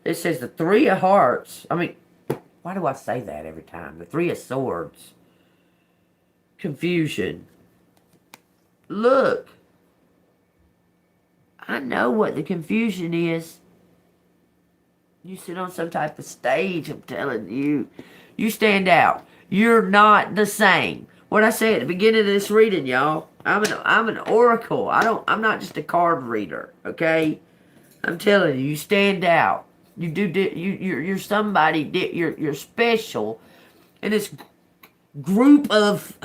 It says the Three of Hearts. I mean, why do I say that every time? The Three of Swords. Confusion. Look. I know what the confusion is. You sit on some type of stage, I'm telling you. You stand out. You're not the same. What I said at the beginning of this reading, y'all. I'm an oracle. I'm not just a card reader, okay? I'm telling you, you stand out. You're somebody. You're special. And this group of,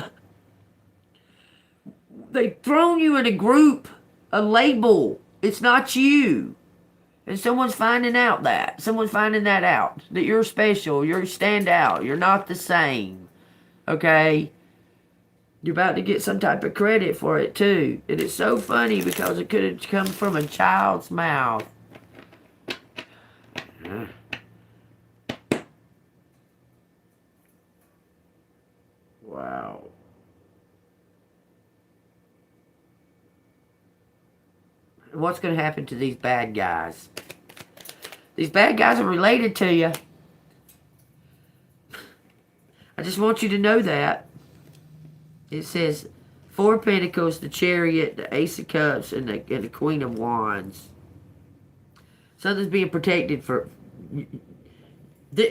they've thrown you in a group, a label. It's not you. And someone's finding out that. Someone's finding that out. That you're special. You stand out. You're not the same. Okay? You're about to get some type of credit for it too. And it's so funny because it could have come from a child's mouth. Wow. What's going to happen to these bad guys? These bad guys are related to you. I just want you to know that. It says 4 Pentacles, the Chariot, the Ace of Cups, and the Queen of Wands. Something's being protected for...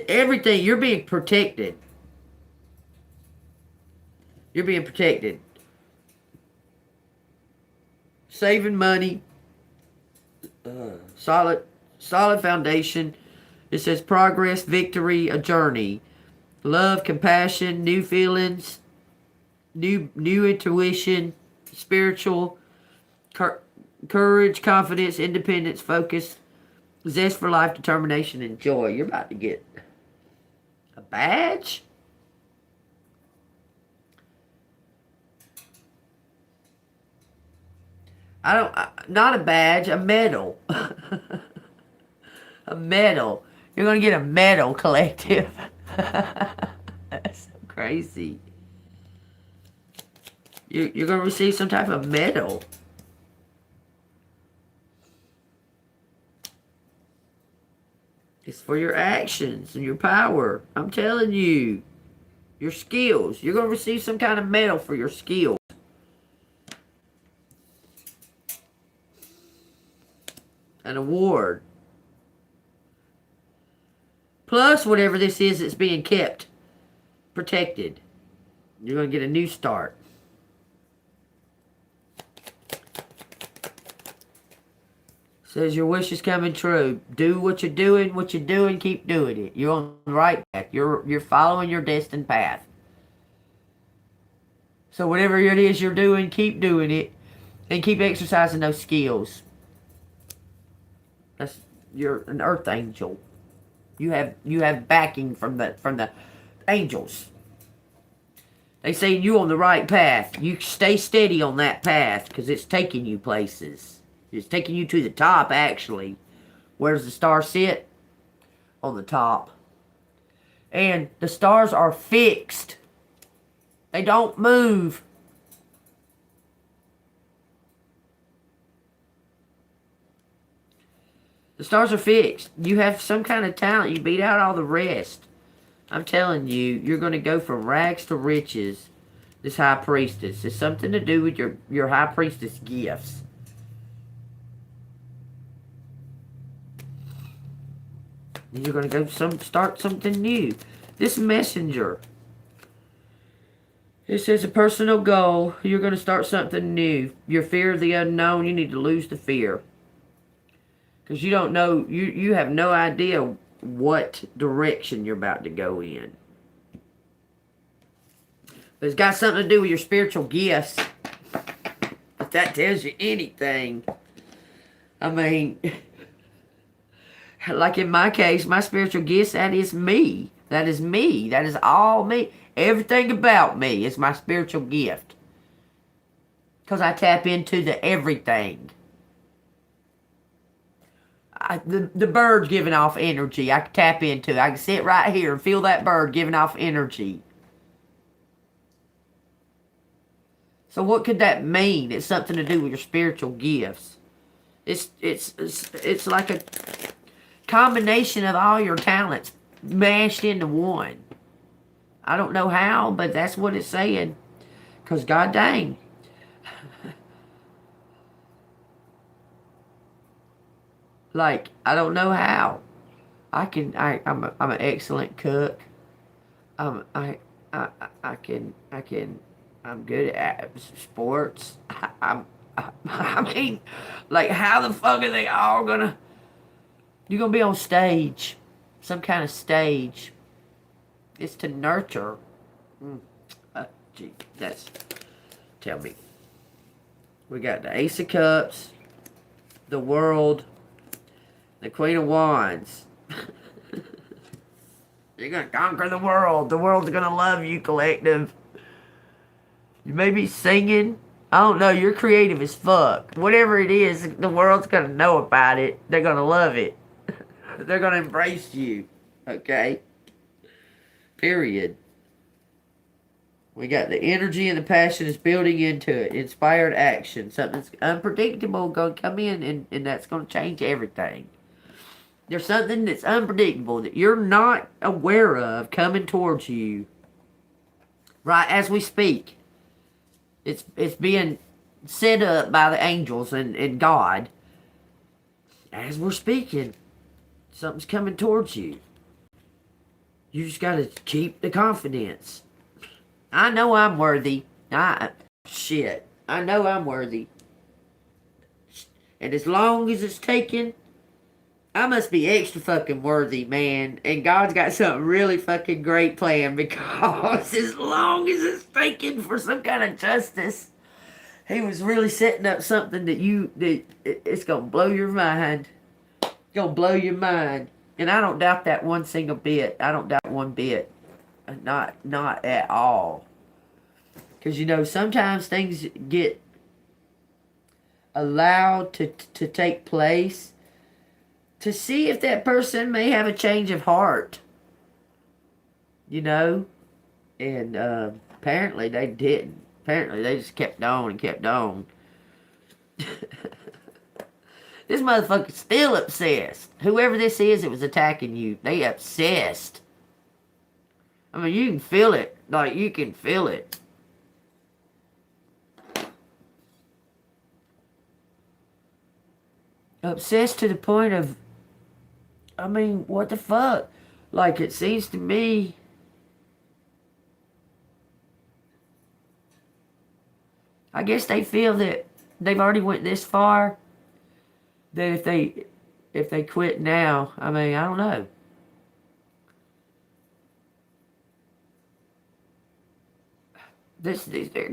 everything, you're being protected. You're being protected. Saving money. Solid foundation. It says progress, victory, a journey. Love, compassion, new feelings, new intuition, spiritual, courage, confidence, independence, focus, zest for life, determination, and joy. You're about to get a badge. Not a badge, a medal. A medal. You're going to get a medal, collective. That's so crazy. You're going to receive some type of medal. It's for your actions and your power. I'm telling you. Your skills. You're going to receive some kind of medal for your skills. An award. Plus whatever this is that's being kept. Protected. You're going to get a new start. Says your wish is coming true. Do what you're doing, keep doing it. You're on the right path. You're following your destined path. So whatever it is you're doing, keep doing it. And keep exercising those skills. You're an earth angel. You have backing from the angels. They say you on the right path. You stay steady on that path because it's taking you places. It's taking you to the top, actually. Where does the star sit? On the top. And the stars are fixed. They don't move. The stars are fixed. You have some kind of talent. You beat out all the rest. I'm telling you, you're going to go from rags to riches. This high priestess. It's something to do with your high priestess gifts. And you're going to go start something new. This messenger. It says a personal goal. You're going to start something new. Your fear of the unknown. You need to lose the fear. Because you don't know, you have no idea what direction you're about to go in. But it's got something to do with your spiritual gifts. If that tells you anything. I mean, like in my case, my spiritual gifts, that is me. That is me. That is all me. Everything about me is my spiritual gift. Because I tap into the everything. The bird's giving off energy. I can tap into it. I can sit right here and feel that bird giving off energy. So what could that mean? It's something to do with your spiritual gifts. It's like a combination of all your talents mashed into one. I don't know how, but that's what it's saying. Because god dang. Like, I don't know how. I'm an excellent cook. I'm good at sports. I mean, like, how the fuck are they all gonna... You're gonna be on stage. Some kind of stage. It's to nurture. Gee, that's... Tell me. We got the Ace of Cups. the world, the Queen of Wands. You're going to conquer the world. The world's going to love you, collective. You may be singing. I don't know. You're creative as fuck. Whatever it is, the world's going to know about it. They're going to love it. They're going to embrace you. Okay? Period. We got the energy and the passion is building into it. Inspired action. Something's unpredictable going to come in, and that's going to change everything. There's something that's unpredictable that you're not aware of coming towards you right as we speak. It's being set up by the angels and God as we're speaking. Something's coming towards you. You just got to keep the confidence. I know I'm worthy. I know I'm worthy. And as long as it's taken, I must be extra fucking worthy, man. And God's got something really fucking great planned, because as long as it's taken for some kind of justice, He was really setting up something that it's gonna blow your mind. It's gonna blow your mind. And I don't doubt that one single bit. I don't doubt one bit. Not at all. Because, you know, sometimes things get allowed to take place to see if that person may have a change of heart. You know? And apparently they didn't. Apparently they just kept on and kept on. This motherfucker's still obsessed. Whoever this is that was attacking you, they obsessed. I mean, you can feel it. Like, you can feel it. Obsessed to the point of, I mean, what the fuck? Like, it seems to me, I guess they feel that they've already went this far, that if they quit now, I mean, I don't know. They're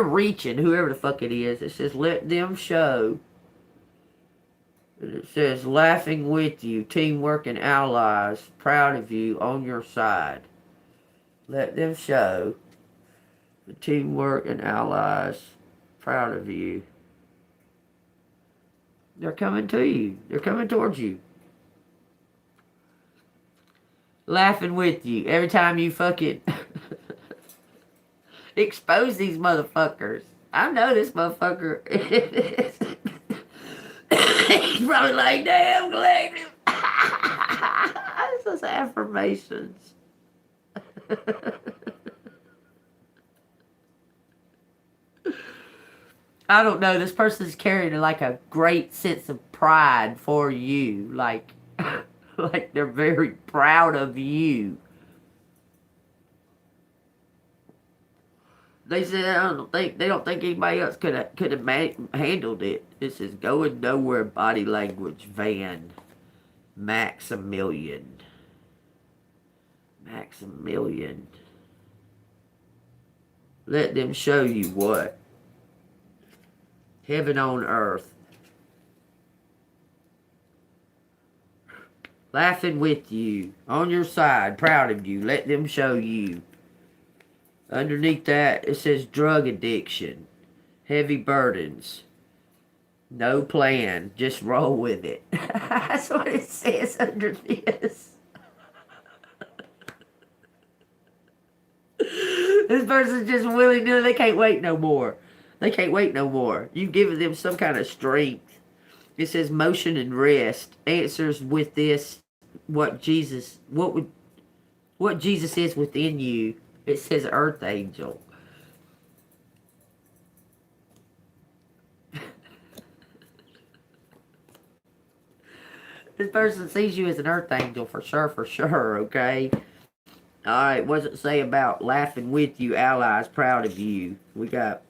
reaching, whoever the fuck it is. It says, let them show. It says, laughing with you, teamwork and allies, proud of you, on your side. Let them show. The teamwork and allies, proud of you. They're coming to you. They're coming towards you. Laughing with you. Every time you fucking expose these motherfuckers. I know this motherfucker. He's probably like, damn, collective. This is affirmations. I don't know. This person's carrying like a great sense of pride for you. Like, like they're very proud of you. They said they don't think anybody else could have handled it. This is going nowhere body language van. Maximilian. Let them show you what? Heaven on earth. Laughing with you. On your side. Proud of you. Let them show you. Underneath that, it says drug addiction. Heavy burdens. No plan. Just roll with it. That's what it says under this. This person's just willy-nilly. They can't wait no more. They can't wait no more. You've given them some kind of strength. It says motion and rest. Answers with this. What Jesus is within you. It says earth angel. This person sees you as an earth angel for sure, okay? Alright, what's it say about laughing with you, allies, proud of you? We got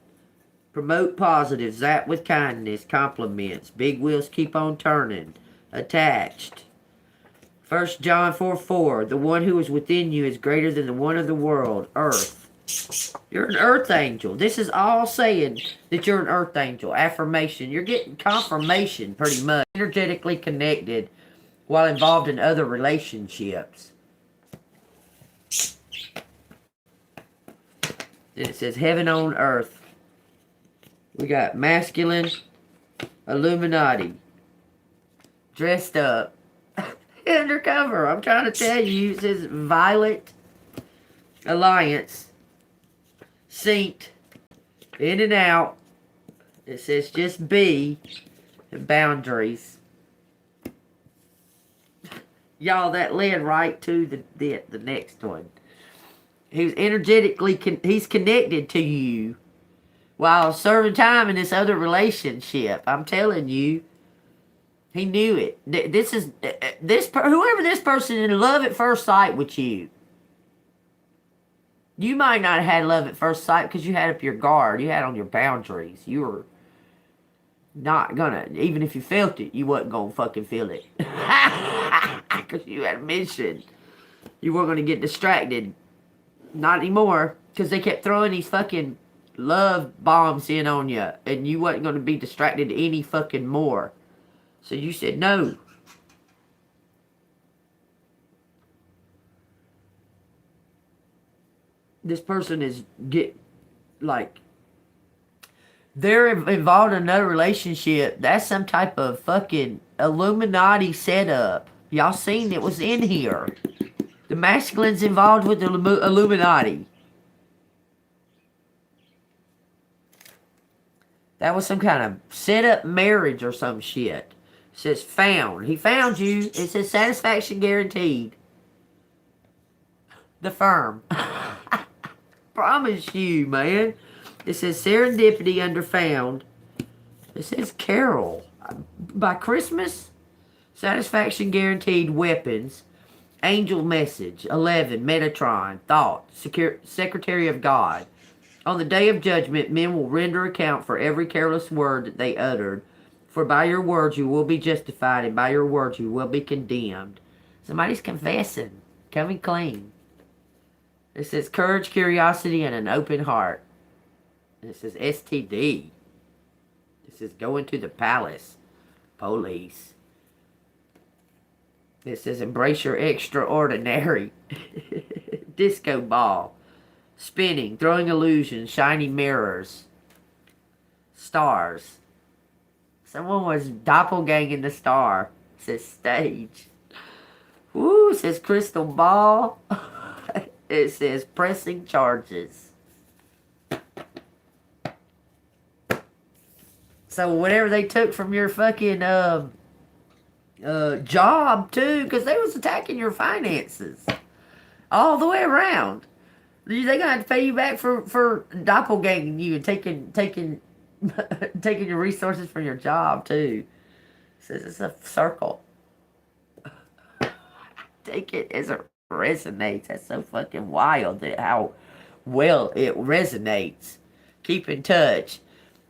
promote positive, zap with kindness, compliments, big wheels keep on turning, attached. 1 John 4:4, the one who is within you is greater than the one of the world, earth. You're an earth angel. This is all saying that you're an earth angel. Affirmation. You're getting confirmation pretty much. Energetically connected while involved in other relationships. It says heaven on earth. We got masculine Illuminati. Dressed up. Undercover. I'm trying to tell you. It says Violet Alliance. Synced. In and out. It says just be. And boundaries. Y'all, that led right to the next one. He's energetically, he's connected to you while serving time in this other relationship. I'm telling you, he knew it. This is, whoever this person in love at first sight with you. You might not have had love at first sight because you had up your guard. You had on your boundaries. You were not gonna, even if you felt it, you wasn't gonna fucking feel it. Because you had a mission. You weren't gonna get distracted. Not anymore. Because they kept throwing these fucking love bombs in on you. And you wasn't gonna be distracted any fucking more. So you said no. This person is they're involved in another relationship. That's some type of fucking Illuminati setup. Y'all seen it was in here. The masculine's involved with the Illuminati. That was some kind of set-up marriage or some shit. It says found. He found you. It says satisfaction guaranteed. The firm. Promise you, man. It says serendipity under found. It says Carol. By Christmas, satisfaction guaranteed weapons. Angel message. 11. Metatron. Thought. Secretary of God. On the day of judgment, men will render account for every careless word that they uttered. For by your words you will be justified, and by your words you will be condemned. Somebody's confessing. Coming clean. It says courage, curiosity, and an open heart. And it says STD. It says go into the palace. Police. It says embrace your extraordinary. Disco ball. Spinning. Throwing illusions. Shiny mirrors. Stars. Someone was doppelganging the star. It says stage. Woo. It says crystal ball. It says pressing charges. So whatever they took from your fucking job too, because they was attacking your finances all the way around. They gonna have to pay you back for doppelganging you and taking your resources from your job too. It says it's a circle. Take it as it resonates. That's so fucking wild that how well it resonates. Keep in touch.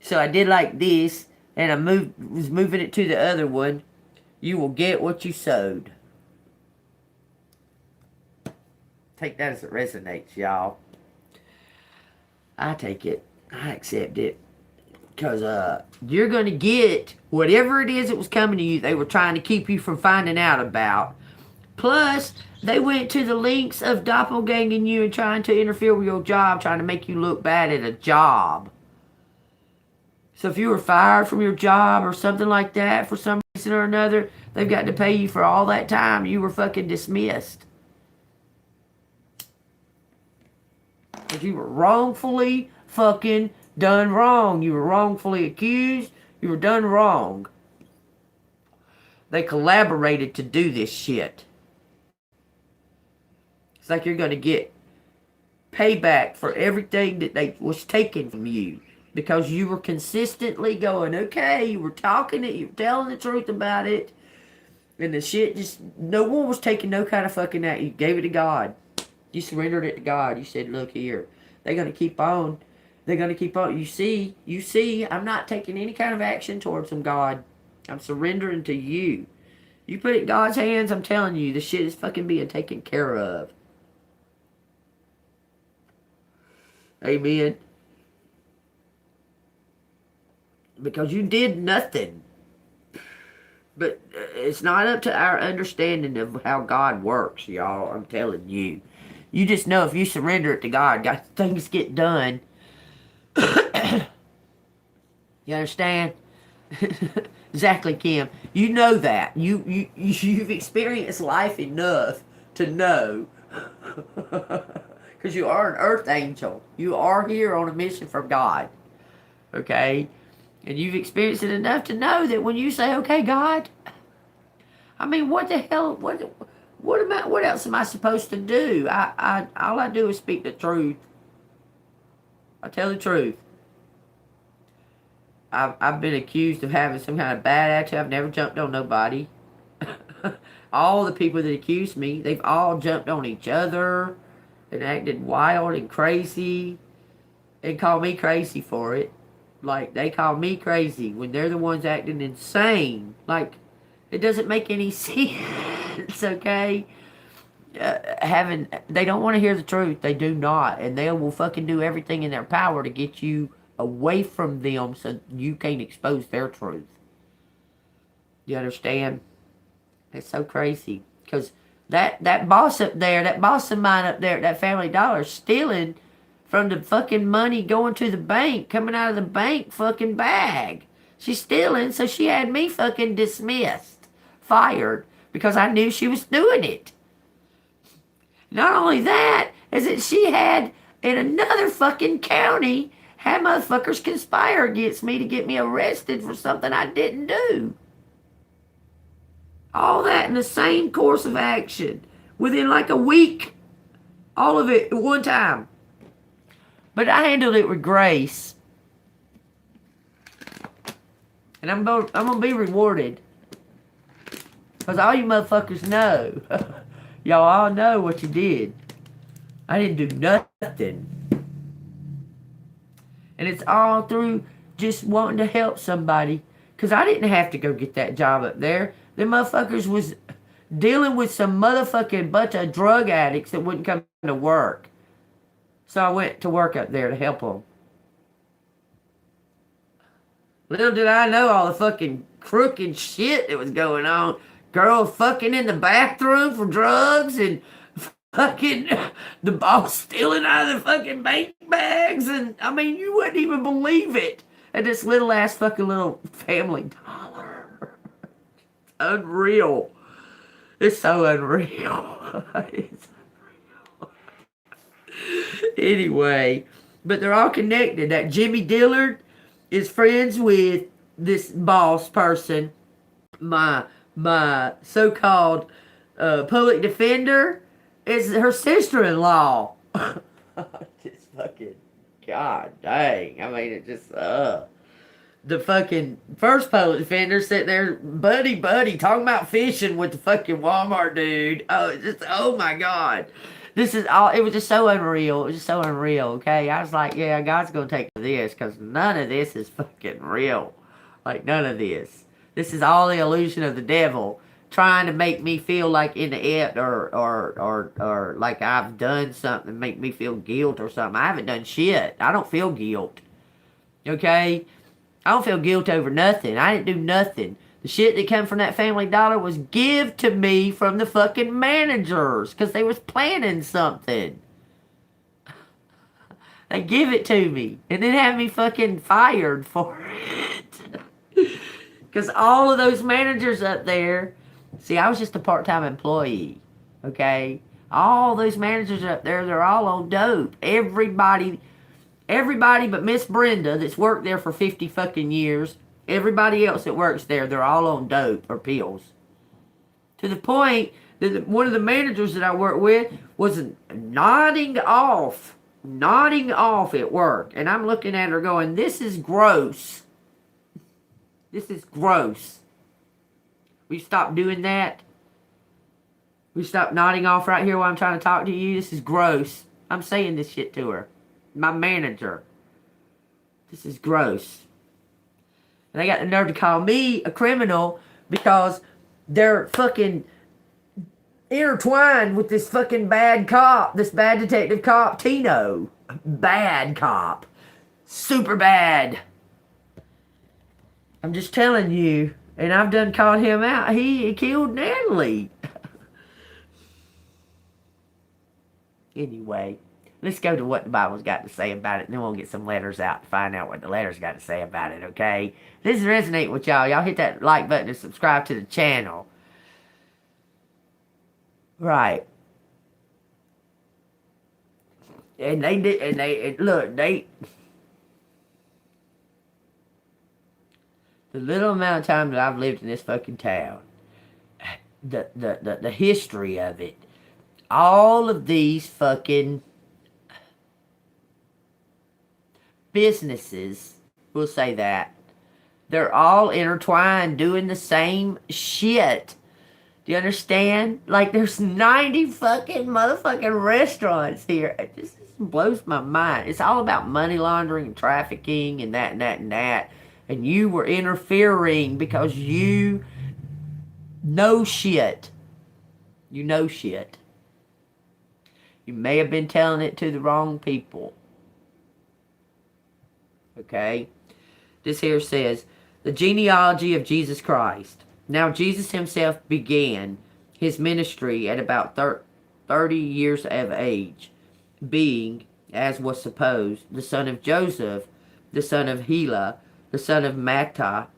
So I did like this, and I was moving it to the other one. You will get what you sowed. Take that as it resonates, y'all. I take it. I accept it. Because you're going to get whatever it is that was coming to you they were trying to keep you from finding out about. Plus, they went to the lengths of doppelganging you and trying to interfere with your job, trying to make you look bad at a job. So if you were fired from your job or something like that for some reason or another, they've got to pay you for all that time you were fucking dismissed. Because you were wrongfully fucking done wrong. You were wrongfully accused. You were done wrong. They collaborated to do this shit. It's like you're going to get payback for everything that was taken from you. Because you were consistently going, okay, you were talking it, you were telling the truth about it. And the shit just, no one was taking no kind of fucking that. You gave it to God. You surrendered it to God. You said, look here. They're going to keep on. They're going to keep on. You see, I'm not taking any kind of action towards them, God. I'm surrendering to you. You put it in God's hands, I'm telling you, the shit is fucking being taken care of. Amen. Because you did nothing. But it's not up to our understanding of how God works, y'all. I'm telling you. You just know if you surrender it to God, things get done. You understand? Exactly, Kim. You know that. You've experienced life enough to know. Because you are an earth angel. You are here on a mission from God. Okay? And you've experienced it enough to know that when you say, okay, God, I mean, what the hell, what else am I supposed to do? All I do is speak the truth. I tell the truth. I've been accused of having some kind of bad attitude. I've never jumped on nobody. All the people that accused me, they've all jumped on each other and acted wild and crazy and called me crazy for it. Like, they call me crazy when they're the ones acting insane. Like, it doesn't make any sense, okay? They don't want to hear the truth. They do not. And they will fucking do everything in their power to get you away from them so you can't expose their truth. You understand? It's so crazy. Because that boss up there, that boss of mine up there at that Family Dollar is stealing from the fucking money going to the bank, coming out of the bank fucking bag. She's stealing, so she had me fucking dismissed, fired, because I knew she was doing it. Not only that, is that she had in another fucking county had motherfuckers conspire against me to get me arrested for something I didn't do. All that in the same course of action. Within like a week. All of it at one time. But I handled it with grace. And I'm going to be rewarded. Because all you motherfuckers know. Y'all all know what you did. I didn't do nothing. And it's all through just wanting to help somebody. Because I didn't have to go get that job up there. The motherfuckers was dealing with some motherfucking bunch of drug addicts that wouldn't come to work. So I went to work up there to help them. Little did I know all the fucking crooked shit that was going on. Girls fucking in the bathroom for drugs and fucking the boss stealing out of the fucking bank bags. And I mean, you wouldn't even believe it. At this little ass fucking little Family Dollar. Unreal. It's so unreal. It's unreal. Anyway, but they're all connected. That Jimmy Dillard is friends with this boss person. My so-called public defender is her sister-in-law. Just fucking, god dang. I mean, it just, the fucking first public defender sitting there, buddy, talking about fishing with the fucking Walmart dude. Oh, it's just, oh my god. This is all, it was just so unreal. It was just so unreal, okay? I was like, yeah, God's gonna take this, because none of this is fucking real. Like, none of this. This is all the illusion of the devil trying to make me feel like inept or like I've done something, make me feel guilt or something. I haven't done shit. I don't feel guilt. Okay? I don't feel guilt over nothing. I didn't do nothing. The shit that came from that Family Dollar was give to me from the fucking managers because they was planning something. They give it to me and then have me fucking fired for it. Because all of those managers up there, see, I was just a part-time employee, okay? All those managers up there, they're all on dope. Everybody but Miss Brenda that's worked there for 50 fucking years, everybody else that works there, they're all on dope or pills. To the point that one of the managers that I work with was nodding off at work. And I'm looking at her going, this is gross. This is gross. We stop doing that. We stop nodding off right here while I'm trying to talk to you. This is gross. I'm saying this shit to her. My manager. This is gross. And they got the nerve to call me a criminal because they're fucking intertwined with this fucking bad cop, this bad detective cop, Tino. bad cop. Super bad. I'm just telling you. And I've done called him out. He killed Natalie. Anyway, let's go to what the Bible's got to say about it, and then we'll get some letters out to find out what the letters got to say about it, okay? This is resonating with y'all. Y'all hit that like button and subscribe to the channel. Right. And they did, and look, the little amount of time that I've lived in this fucking town, the history of it, all of these fucking businesses, we'll say that, they're all intertwined doing the same shit. Do you understand? Like, there's 90 fucking motherfucking restaurants here. It just blows my mind. It's all about money laundering and trafficking and that and that and that. And you were interfering because you know shit. You know shit. You may have been telling it to the wrong people. Okay? This here says, the genealogy of Jesus Christ. Now Jesus himself began his ministry at about 30 years of age, being, as was supposed, the son of Joseph, the son of Hela, the son of Mathat,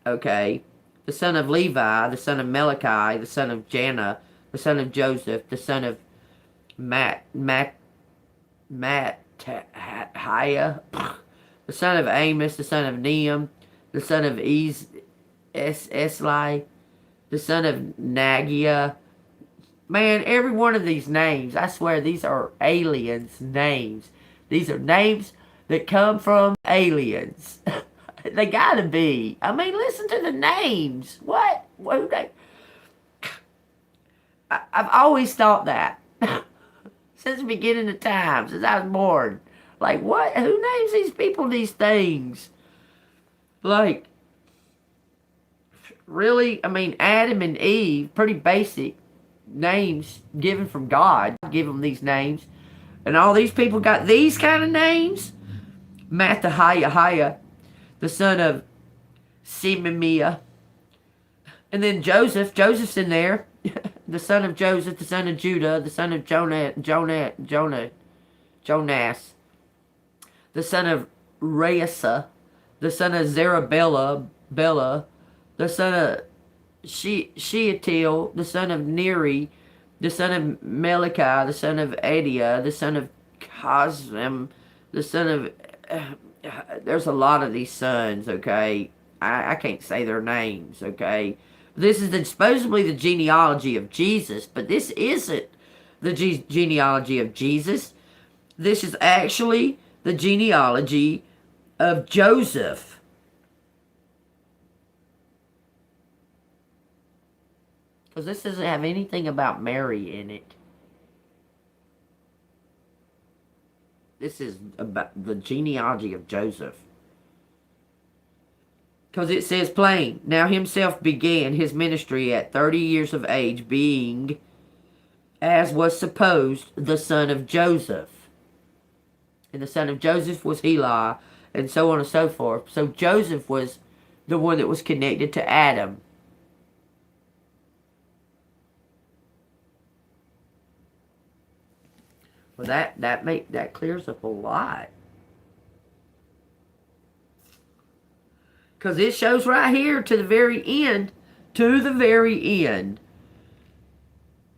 okay, the son of Levi, the son of Malachi, the son of Janna, the son of Joseph, the son of Mattathiah, the son of Amos, the son of Nehem, the son of Esli, the son of Nagia. Man, every one of these names, I swear, these are aliens' names. These are names that come from aliens. They gotta be. I mean, listen to the names. What? I've always thought that. Since the beginning of time, since I was born. Like, what? Who names these people these things? Like, really? I mean, Adam and Eve, pretty basic names given from God. Give them these names. And all these people got these kind of names? Mattathiah, the son of Sememiah. And then Joseph's in there. The son of Joseph, the son of Judah, the son of Jonas, the son of Reasa, the son of Zerubbabel, the son of Shealtiel, the son of Neri, the son of Malachi, the son of Adiah, the son of Cosm, the son of... there's a lot of these sons, okay? I can't say their names, okay? This is supposedly the genealogy of Jesus, but this isn't the genealogy of Jesus. This is actually the genealogy of Joseph. Because this doesn't have anything about Mary in it. This is about the genealogy of Joseph. Because it says plain, now himself began his ministry at 30 years of age, being, as was supposed, the son of Joseph. And the son of Joseph was Heli, and so on and so forth. So Joseph was the one that was connected to Adam. Well, that clears up a lot. Because it shows right here to the very end,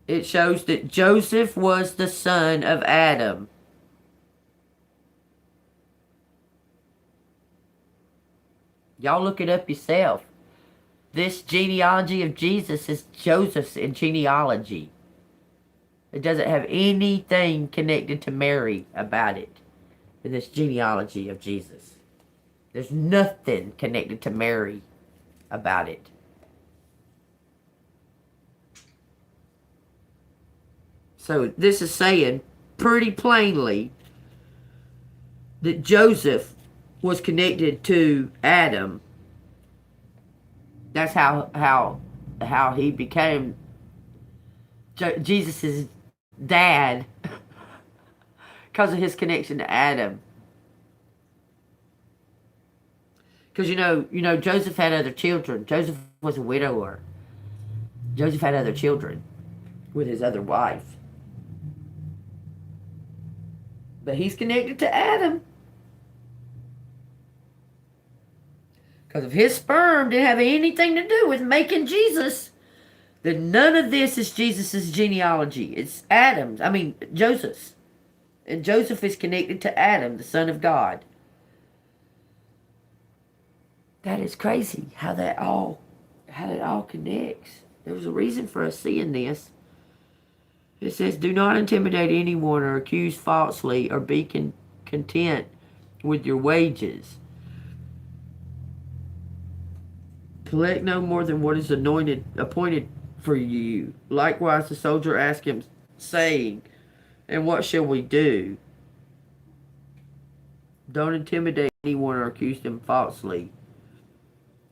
it shows that Joseph was the son of Adam. Y'all look it up yourself. This genealogy of Jesus is Joseph's genealogy. It doesn't have anything connected to Mary about it in this genealogy of Jesus. There's nothing connected to Mary about it. So this is saying pretty plainly that Joseph was connected to Adam. That's how he became Jesus' dad because of his connection to Adam. Because Joseph had other children. Joseph was a widower. Joseph had other children with his other wife. But he's connected to Adam. Because if his sperm didn't have anything to do with making Jesus, then none of this is Jesus' genealogy. It's Adam's. Joseph's. And Joseph is connected to Adam, the son of God. That is crazy how it all connects. There's a reason for us seeing this. It says, do not intimidate anyone or accuse falsely or be content with your wages. Collect no more than what is appointed for you. Likewise the soldier asked him, saying, and what shall we do? Don't intimidate anyone or accuse them falsely.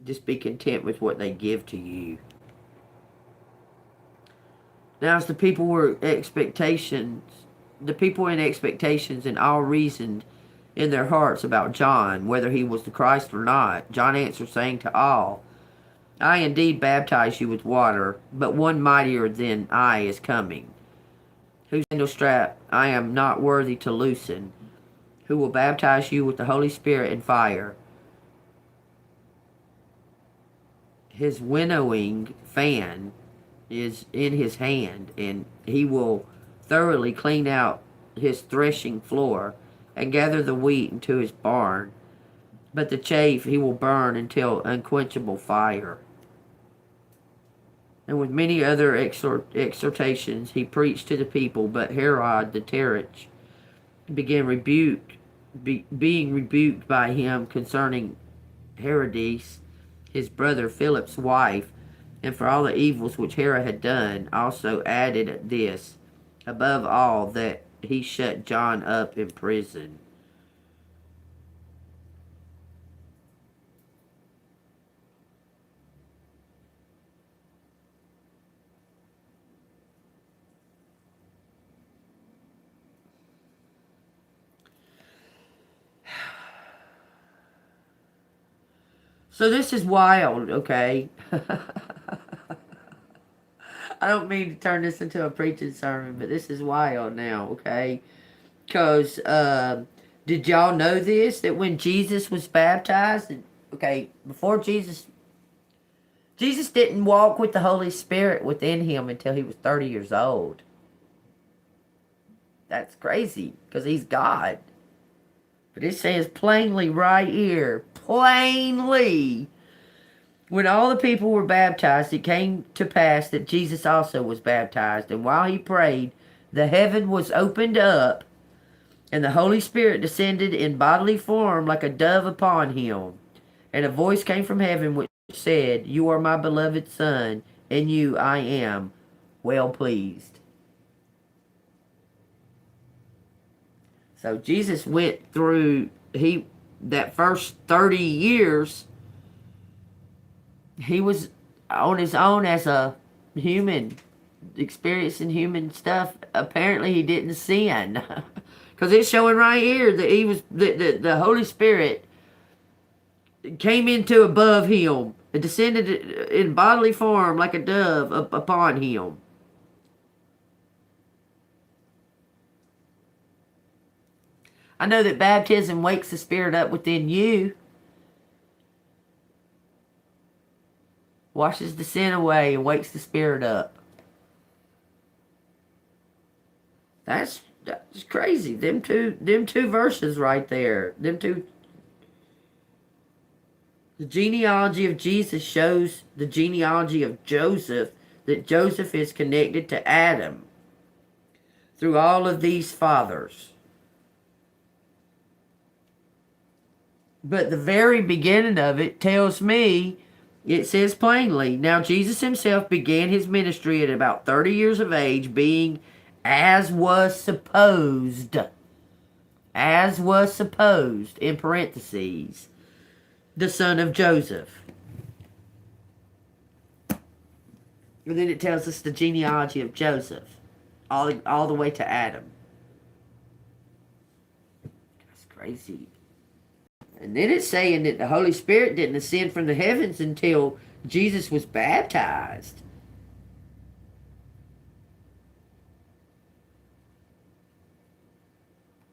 Just be content with what they give to you. Now as the people in expectations and all reasoned in their hearts about John, whether he was the Christ or not, John answered, saying to all, I indeed baptize you with water, but one mightier than I is coming, whose sandal strap I am not worthy to loosen, who will baptize you with the Holy Spirit and fire. His winnowing fan is in his hand, and he will thoroughly clean out his threshing floor and gather the wheat into his barn, but the chaff he will burn until unquenchable fire. And with many other exhortations he preached to the people, but Herod the Tetrarch began being rebuked by him concerning Herodias, his brother Philip's wife, and for all the evils which Herod had done, also added this, above all, that he shut John up in prison. So this is wild, okay? I don't mean to turn this into a preaching sermon, but this is wild now, okay? Because, did y'all know this? That when Jesus was baptized, before Jesus didn't walk with the Holy Spirit within him until he was 30 years old. That's crazy, because he's God. But it says plainly right here, plainly, when all the people were baptized, it came to pass that Jesus also was baptized. And while he prayed, the heaven was opened up, and the Holy Spirit descended in bodily form like a dove upon him. And a voice came from heaven which said, You are my beloved Son, in you I am well pleased. So Jesus went through, that first 30 years, he was on his own as a human, experiencing human stuff. Apparently he didn't sin. Because it's showing right here that he was, the Holy Spirit came into above him and descended in bodily form like a dove upon him. I know that baptism wakes the Spirit up within you. Washes the sin away and wakes the Spirit up. That's crazy. Them two verses right there. The genealogy of Jesus shows the genealogy of Joseph, that Joseph is connected to Adam through all of these fathers. But the very beginning of it tells me, it says plainly, now Jesus himself began his ministry at about 30 years of age, being, as was supposed, in parentheses, the son of Joseph. And then it tells us the genealogy of Joseph, all the way to Adam. That's crazy. And then it's saying that the Holy Spirit didn't ascend from the heavens until Jesus was baptized.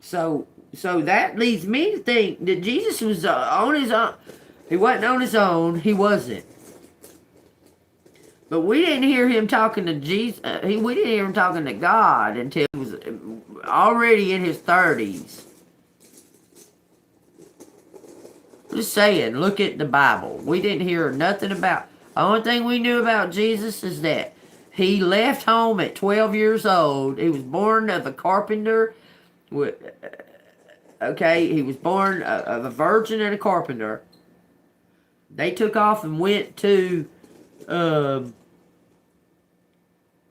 So that leads me to think that Jesus was on his own. He wasn't on his own. He wasn't. But we didn't hear him talking to Jesus. We didn't hear him talking to God until he was already in his 30s. Just saying, look at the Bible. We didn't hear nothing about. The only thing we knew about Jesus is that he left home at 12 years old. He was born of a carpenter. Okay, he was born of a virgin and a carpenter. They took off and went to.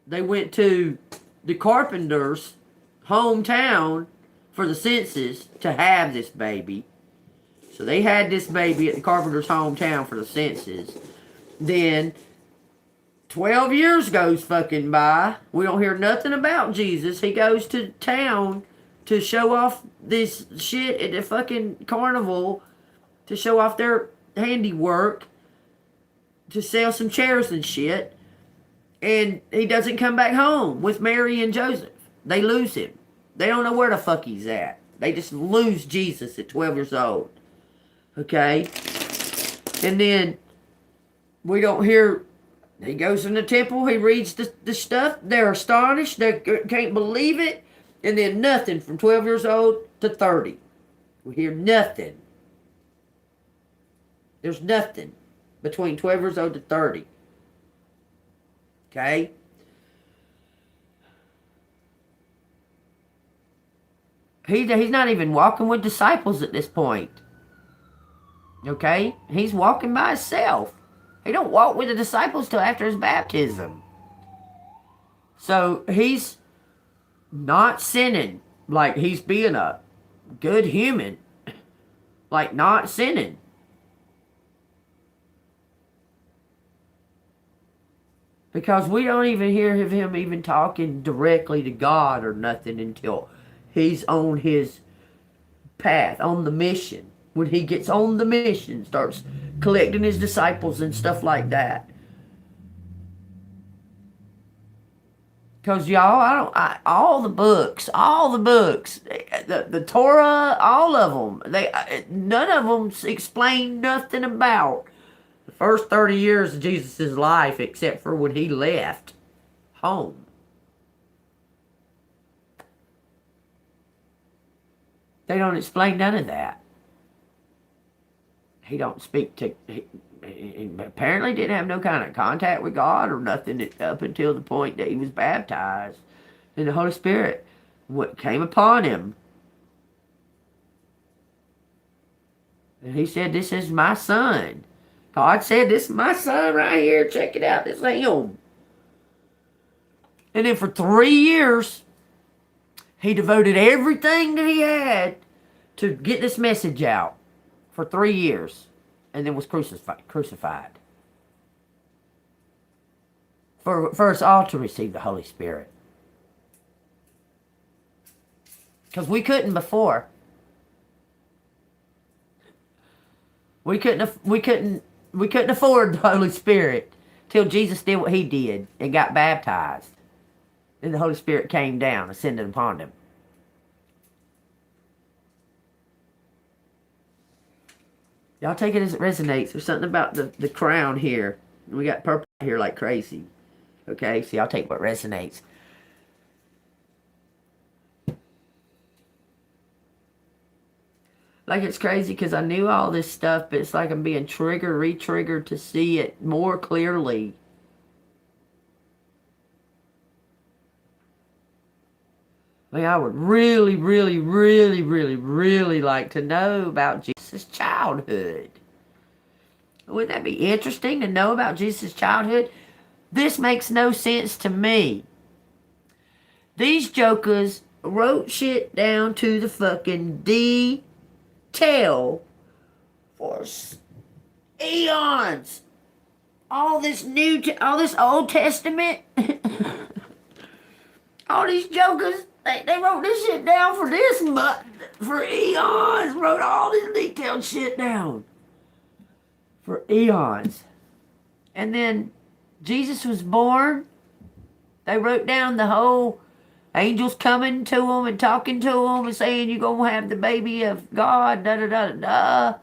They went to the carpenter's hometown for the census to have this baby. So they had this baby at the carpenter's hometown for the census. Then 12 years goes fucking by. We don't hear nothing about Jesus. He goes to town to show off this shit at the fucking carnival, to show off their handiwork, to sell some chairs and shit. And he doesn't come back home with Mary and Joseph. They lose him. They don't know where the fuck he's at. They just lose Jesus at 12 years old. Okay? And then we don't hear. He goes in the temple. He reads the stuff. They're astonished. They can't believe it. And then nothing from 12 years old to 30. We hear nothing. There's nothing between 12 years old to 30. Okay? He's not even walking with disciples at this point. Okay? He's walking by himself. He don't walk with the disciples till after his baptism. So he's not sinning, like he's being a good human, like not sinning. Because we don't even hear of him even talking directly to God or nothing until he's on his path, on the mission. When he gets on the mission, starts collecting his disciples and stuff like that. Because y'all, all the books, the Torah, all of them, none of them explain nothing about the first 30 years of Jesus' life except for when he left home. They don't explain none of that. He don't speak to. He apparently didn't have no kind of contact with God or nothing up until the point that he was baptized. And the Holy Spirit came upon him. And he said, "This is my son." God said, "This is my son right here. Check it out. This is him." And then for 3 years, he devoted everything that he had to get this message out. For 3 years. And then was crucified. For us all to receive the Holy Spirit. Because we couldn't before. We couldn't afford the Holy Spirit till Jesus did what he did and got baptized. And the Holy Spirit came down, ascended upon him. Y'all take it as it resonates. There's something about the crown here. We got purple here like crazy. Okay, so y'all take what resonates. Like it's crazy because I knew all this stuff, but it's like I'm being re-triggered to see it more clearly. I mean, I would really, really, really, really, really like to know about Jesus' childhood. Wouldn't that be interesting to know about Jesus' childhood? This makes no sense to me. These jokers wrote shit down to the fucking detail for eons. all this all this Old Testament, all these jokers, they wrote this shit down for this month, for eons, wrote all this detailed shit down for eons. And then Jesus was born. They wrote down the whole angels coming to him and talking to him and saying, you're going to have the baby of God, da da da da da.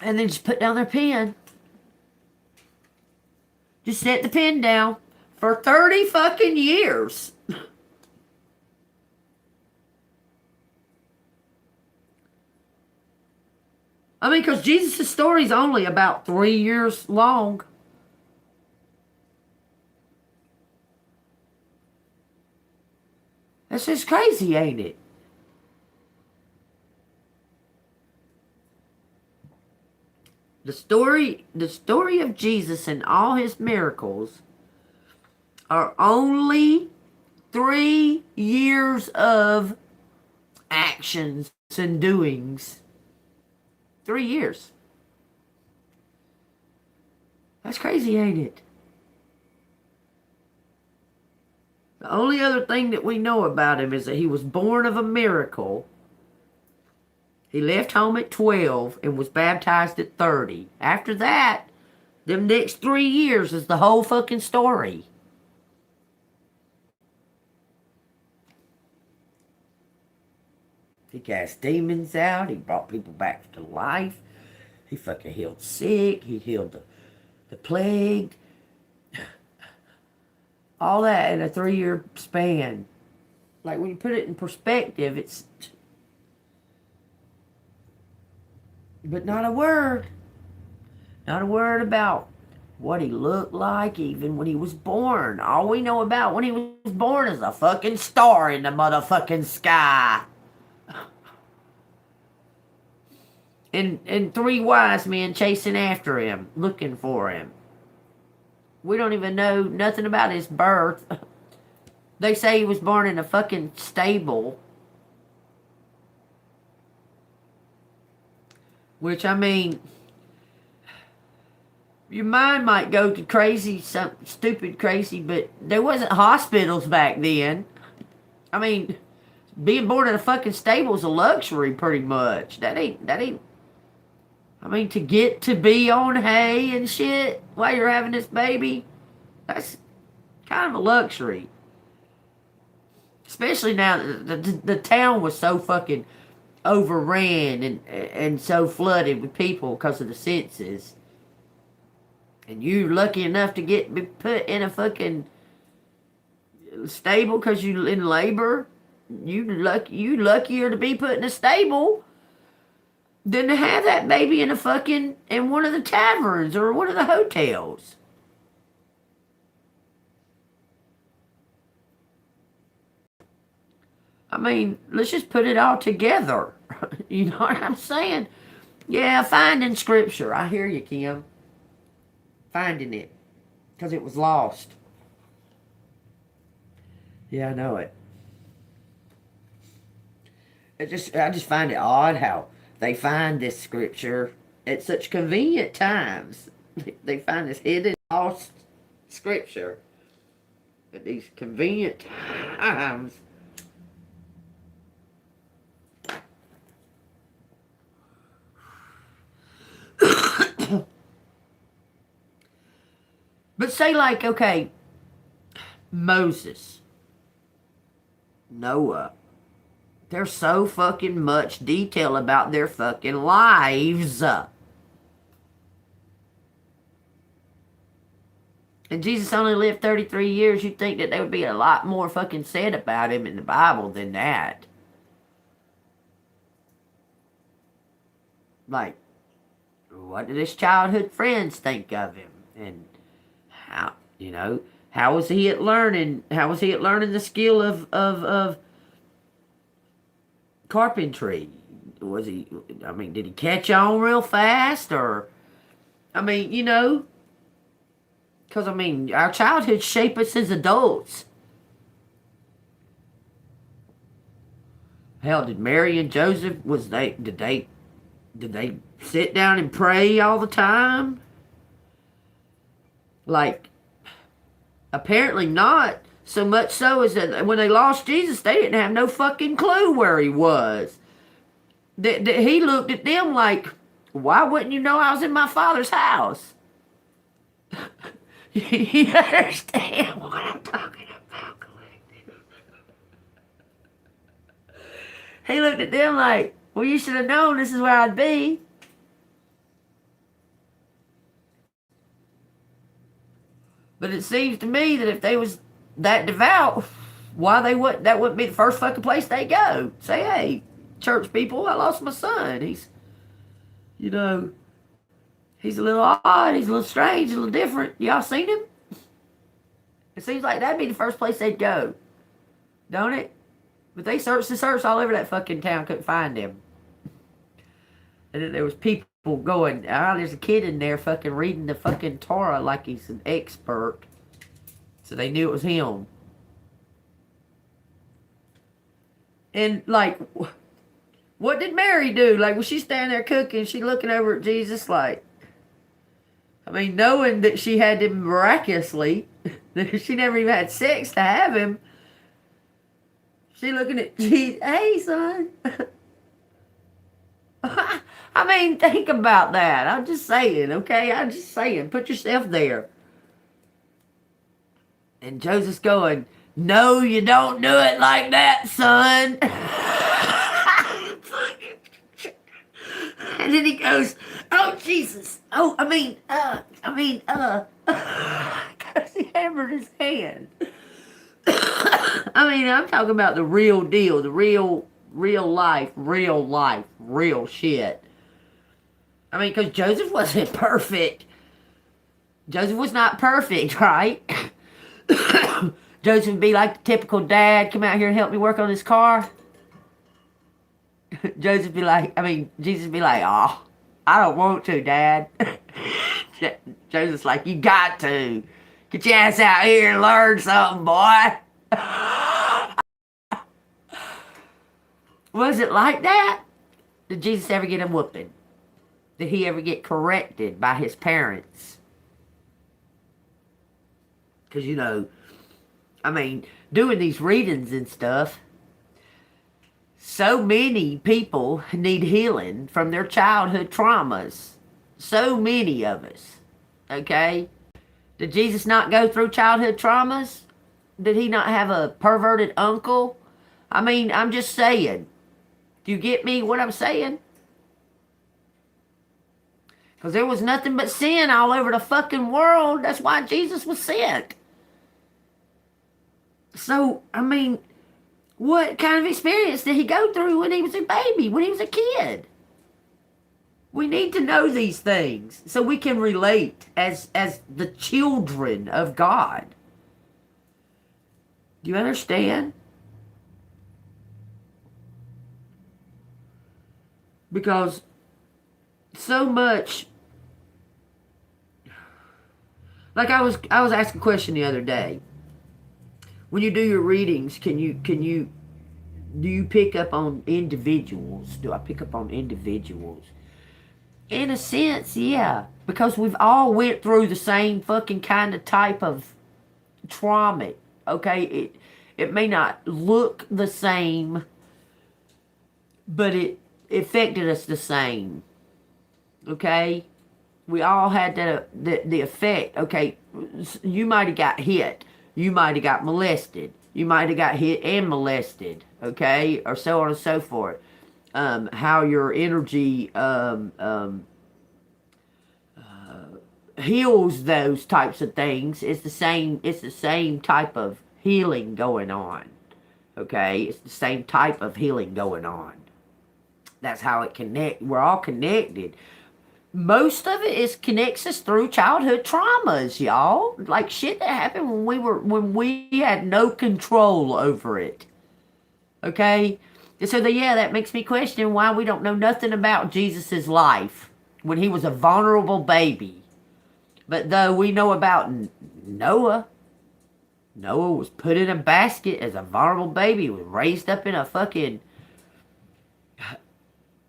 And then just put down their pen. Just set the pen down for 30 fucking years. I mean, because Jesus' story is only about 3 years long. That's just crazy, ain't it? The story of Jesus and all his miracles are only 3 years of actions and doings. 3 years. That's crazy, ain't it? The only other thing that we know about him is that he was born of a miracle. He left home at 12 and was baptized at 30. After that, them next 3 years is the whole fucking story. He cast demons out. He brought people back to life. He fucking healed sick. He healed the plague. All that in a 3-year span. Like, when you put it in perspective, it's... But not a word. Not a word about what he looked like even when he was born. All we know about when he was born is a fucking star in the motherfucking sky. And 3 wise men chasing after him, looking for him. We don't even know nothing about his birth. They say he was born in a fucking stable. Which, I mean, your mind might go to crazy, some stupid crazy, but there wasn't hospitals back then. I mean, being born in a fucking stable is a luxury, pretty much. That ain't, I mean, to get to be on hay and shit while you're having this baby, that's kind of a luxury. Especially now, the town was so fucking overran and so flooded with people because of the census. And you're lucky enough to be put in a fucking stable because you're in labor. You luckier to be put in a stable than to have that baby in one of the taverns or one of the hotels. I mean, let's just put it all together. You know what I'm saying? Yeah, finding scripture. I hear you, Kim. Finding it. Because it was lost. Yeah, I know it. I just find it odd how they find this scripture at such convenient times. They find this hidden, lost scripture at these convenient times. But say, like, okay, Moses, Noah, there's so fucking much detail about their fucking lives. And Jesus only lived 33 years. You'd think that there would be a lot more fucking said about him in the Bible than that. Like, what did his childhood friends think of him? And how, how was he at learning? How was he at learning the skill of carpentry? Did he catch on real fast? Or, because, our childhood shape us as adults. Hell, did Mary and Joseph, did they sit down and pray all the time? Like, apparently not. So much so is that when they lost Jesus, they didn't have no fucking clue where he was. He looked at them like, why wouldn't you know I was in my Father's house? You understand what I'm talking about, collective? He looked at them like, well, you should have known this is where I'd be. But it seems to me that if they was that devout, why that wouldn't be the first fucking place they go. Say, hey, church people, I lost my son. He's a little odd, he's a little strange, a little different. Y'all seen him? It seems like that'd be the first place they'd go. Don't it? But they searched all over that fucking town, couldn't find him. And then there was people going, there's a kid in there fucking reading the fucking Torah like he's an expert. So they knew it was him. And like, what did Mary do? Like, was she standing there cooking, she looking over at Jesus like, knowing that she had him miraculously, that she never even had sex to have him. She looking at Jesus, hey son. Think about that. I'm just saying, okay? I'm just saying, put yourself there. And Joseph's going, no, you don't do it like that, son. And then he goes, oh, Jesus. Oh, because he hammered his hand. I'm talking about the real deal, the real life, real shit. Because Joseph wasn't perfect. Joseph was not perfect, right? Joseph would be like the typical dad, come out here and help me work on this car. Jesus would be like, oh, I don't want to, Dad. Joseph's like, you got to. Get your ass out here and learn something, boy. Was it like that? Did Jesus ever get a whooping? Did he ever get corrected by his parents? Because, doing these readings and stuff, so many people need healing from their childhood traumas. So many of us. Okay? Did Jesus not go through childhood traumas? Did he not have a perverted uncle? I'm just saying. Do you get me what I'm saying? Because there was nothing but sin all over the fucking world. That's why Jesus was sent. So, what kind of experience did he go through when he was a baby, when he was a kid? We need to know these things so we can relate as the children of God. Do you understand? Because so much, like I was asked a question the other day. When you do your readings, do you pick up on individuals? Do I pick up on individuals? In a sense, yeah. Because we've all went through the same fucking kind of type of trauma. Okay? It may not look the same, but it affected us the same. Okay? We all had the effect. Okay? You might have got hit. You might have got molested. You might have got hit and molested, okay? Or so on and so forth. How your energy heals those types of things. It's the same type of healing going on, okay? It's the same type of healing going on. That's how it connects. We're all connected. Most of it connects us through childhood traumas, y'all. Like shit that happened when we had no control over it. Okay? And so that makes me question why we don't know nothing about Jesus' life when he was a vulnerable baby. But though we know about Noah. Noah was put in a basket as a vulnerable baby. He was raised up in a fucking...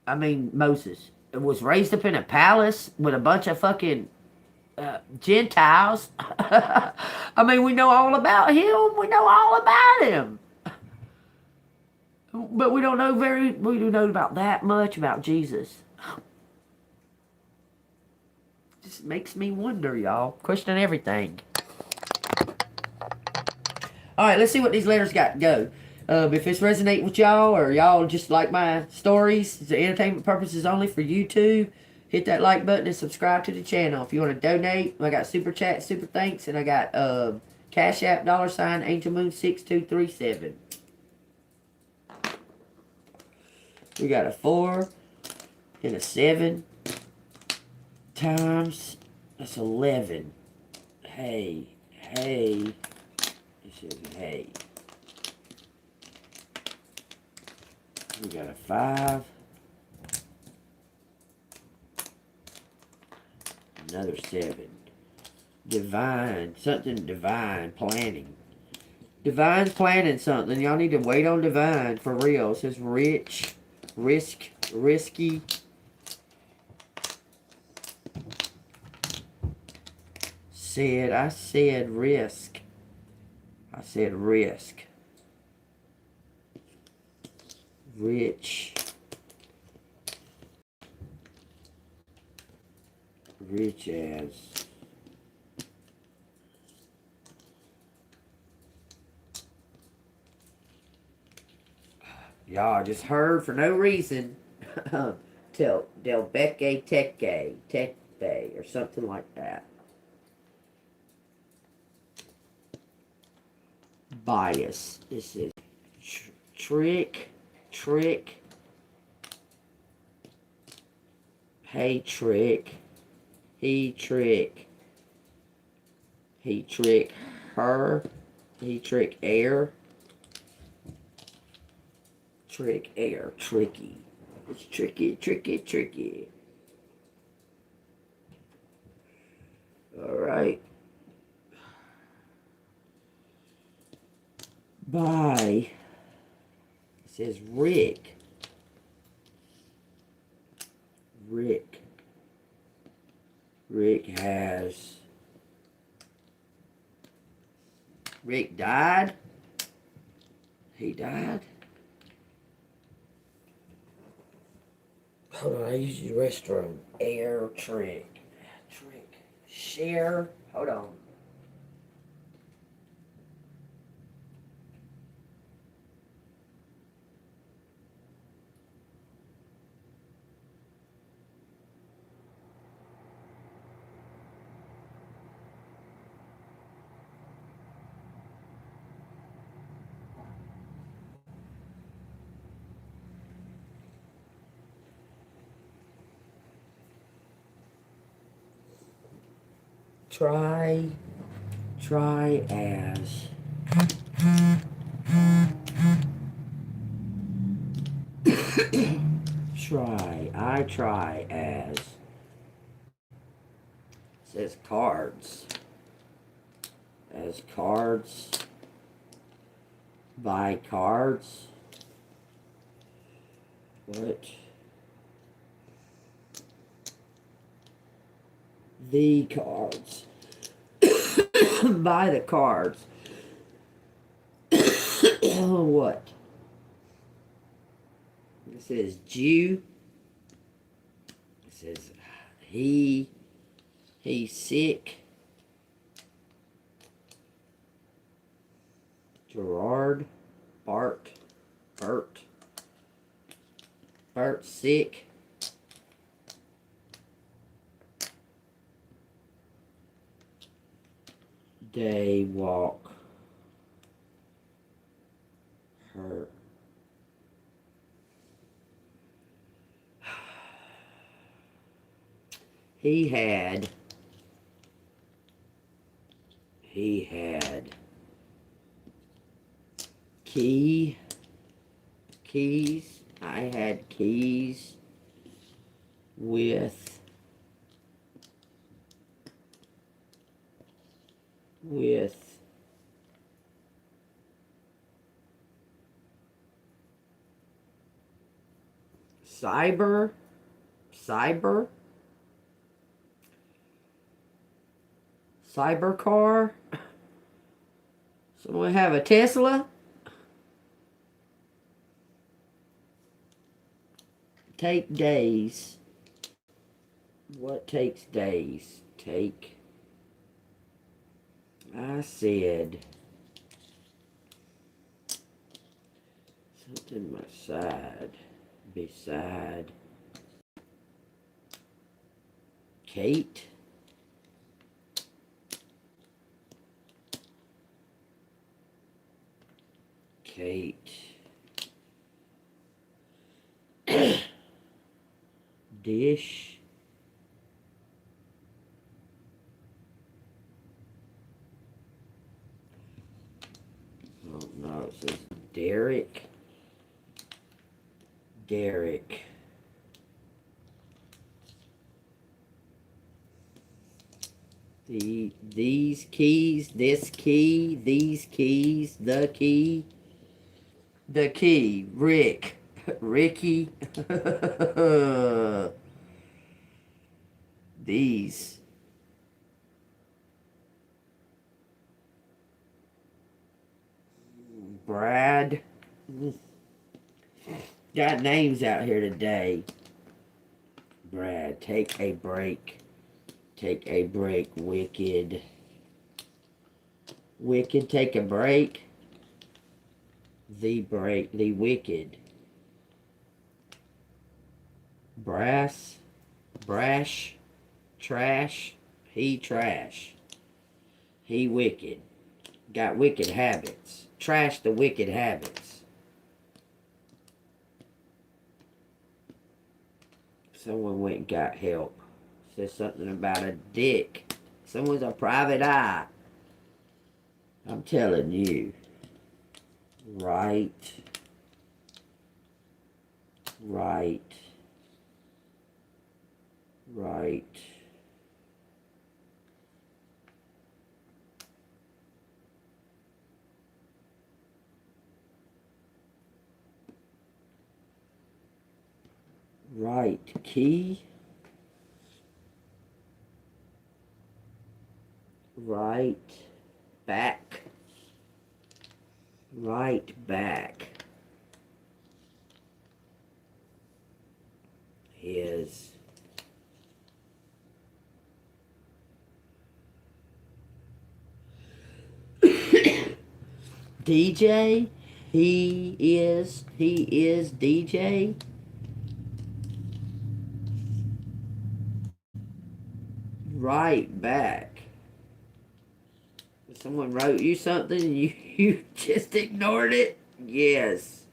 Moses. It was raised up in a palace with a bunch of fucking Gentiles. I mean, we know all about him. We know all about him. But we don't know we don't know about that much about Jesus. Just makes me wonder, y'all. Question everything. Alright, let's see what these letters got to go. If it's resonating with y'all, or y'all just like my stories, it's entertainment purposes only for YouTube, hit that like button and subscribe to the channel. If you want to donate, I got Super Chat, Super Thanks, and I got Cash App, $ Angel Moon 6237. We got a 4 and a 7 times, that's 11. Hey, hey, this is hey. We got a 5. Another 7. Divine, something divine, planning. Divine's planning something. Y'all need to wait on Divine for real. It says rich, risky. I said risk. I said risk. Rich as y'all just heard for no reason till Del Becque Tecke or something like that. Bias. This is trick. Hey, trick. He trick her. He trick air. Trick air. Tricky. It's tricky. Alright. Bye. It says Rick. Rick died. He died. Hold on, I use the restroom. Air trick. Share. Hold on. Try as I try as says cards. As cards. Buy cards. What? The cards. Buy the cards. What? It says Jew. It says he's sick. Gerard. Bert sick. Day walk her. He had keys. I had keys with cyber Cyber car? Someone have a Tesla? Take days. What takes days? Take. I said. Something beside. Beside. Kate. Kate. Dish. Oh no, it says Derek. Derek. These keys, this key, these keys, the key. The key, Rick. Ricky. These. Brad. Got names out here today. Brad, take a break. Take a break, Wicked. Wicked, take a break. The break, the Wicked. Brass, brash, trash, he trash. He wicked. Got wicked habits. Trash the wicked habits. Someone went and got help. Says something about a dick. Someone's a private eye. I'm telling you. Right. Right. Right. Right key. Right back. Right back. His. DJ. He is DJ. Right back. Someone wrote you something and you just ignored it? Yes.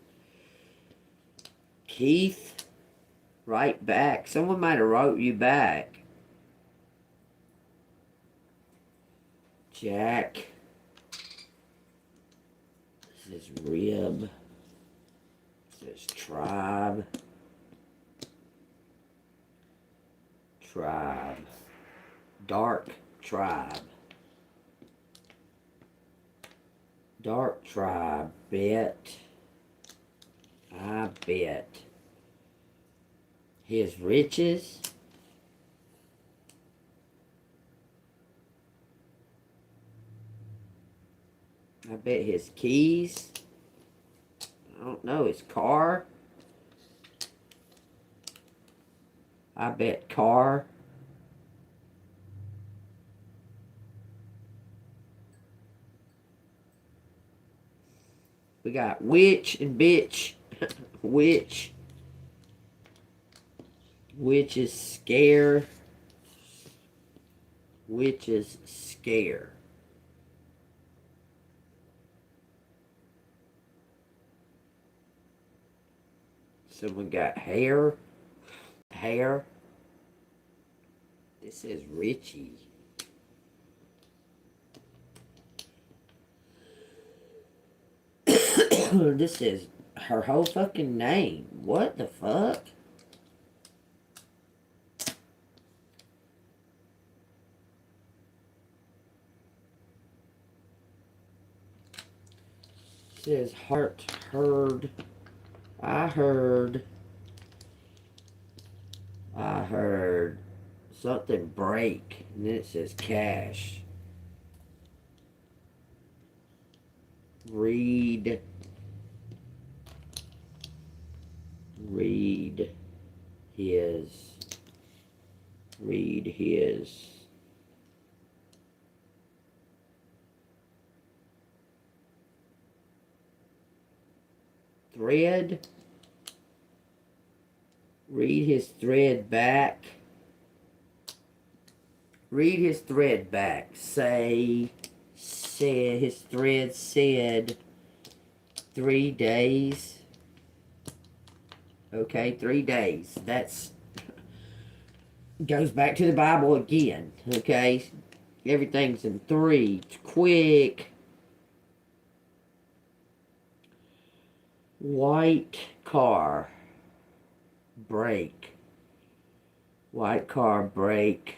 Keith. Right back. Someone might have wrote you back. Jack. This is Rib. This is Tribe. Tribe. Dark Tribe. Dark Tribe. Bet. I bet. His riches. I bet his keys. I don't know, his car. I bet car. We got witch and bitch. Witch. Witch is scare. Witch is scare. Someone got hair. Hair. This is Richie. This is her whole fucking name. What the fuck? It says heart heard. I heard something break. And then it says cash. Read. Read his. Read his. Thread. Read his thread back. Read his thread back. Said his thread said 3 days. Okay, 3 days. That's goes back to the Bible again. Okay, everything's in 3. It's quick. White car. Brake. White car brake.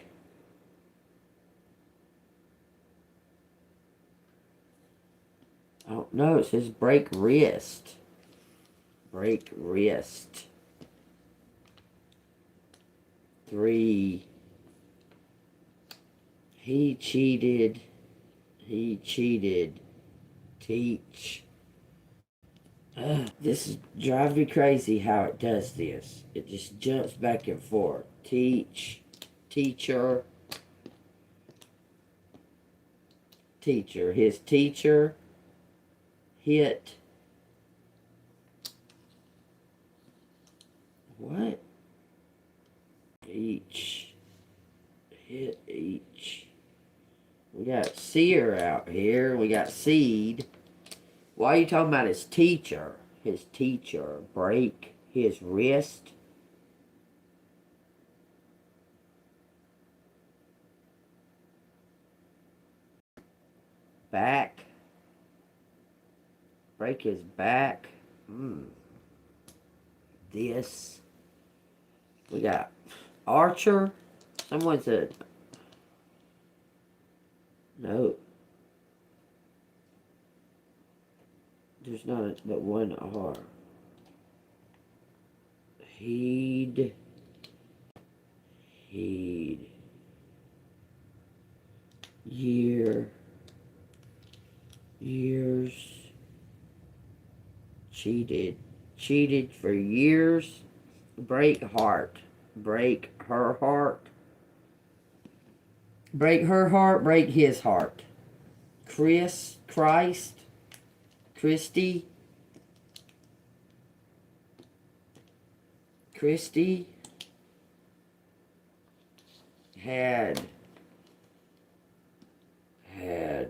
I don't know. It says break wrist. Break wrist. 3. He cheated. He cheated. Teach. This drives me crazy how it does this. It just jumps back and forth. Teach. Teacher. Teacher. His teacher. Hit. What? Each. Hit each. We got seer out here. We got seed. Why are you talking about his teacher? His teacher. Break his wrist. Back. Break his back. This. We got Archer. Someone said. No. There's not but one R. Heed. Heed. Year. Years. Cheated. Cheated for years. Break heart. Break her heart. Break her heart. Break his heart. Christ. Christy. Christy. Had. I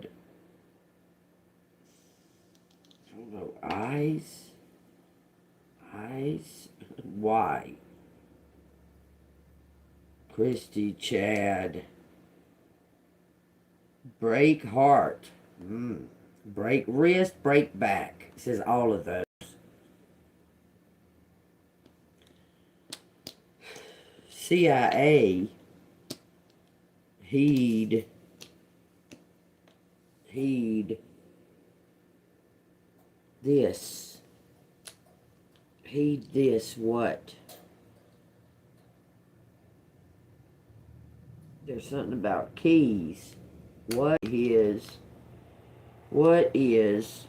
don't know. Eyes. Why? Christy, Chad. Break heart. Break wrist, break back. It says all of those. CIA. Heed. This. Heed this what? There's something about keys. What is What is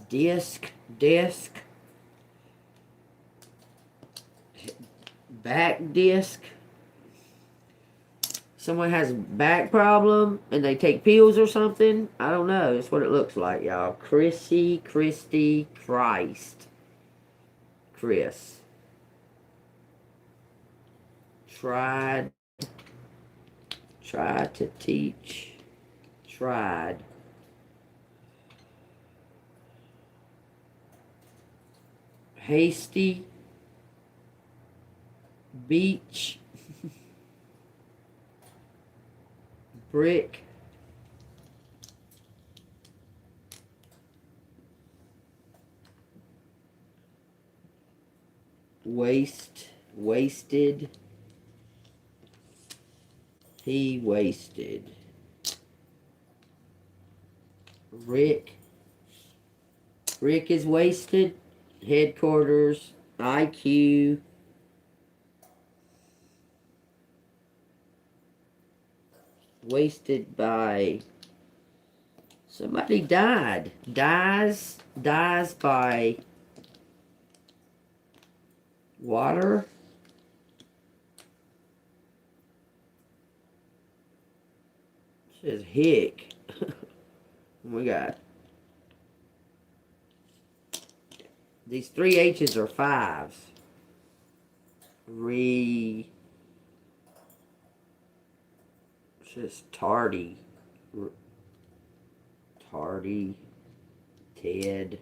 disc, back disc? Someone has a back problem and they take pills or something? I don't know. That's what it looks like, y'all. Chrissy, Christy, Christ. Chris. Tried to teach. Tried. Hasty. Beach. Brick. Wasted. He wasted. Rick is wasted. Headquarters, IQ. Wasted by... Somebody died. Dies by water. It says hick. We got... These 3 H's are 5s. It says tardy. Tardy. Ted.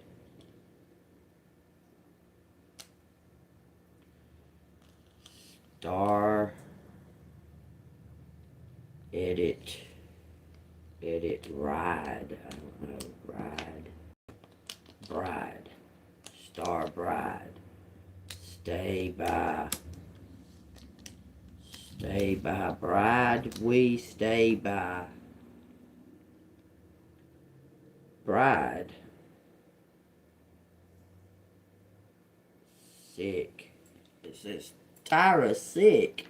Star. Edit. Ride. I don't know. Ride. Bride. Star bride. Stay by bride. We stay by bride. Sick. It says Tyra sick.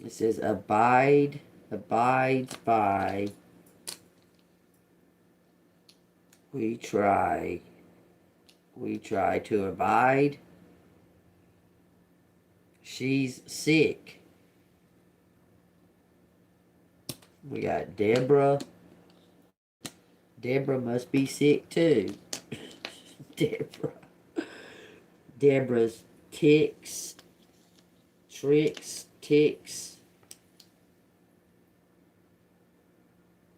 It says abides by. We try to abide. She's sick. We got Deborah. Deborah must be sick too. Deborah's ticks.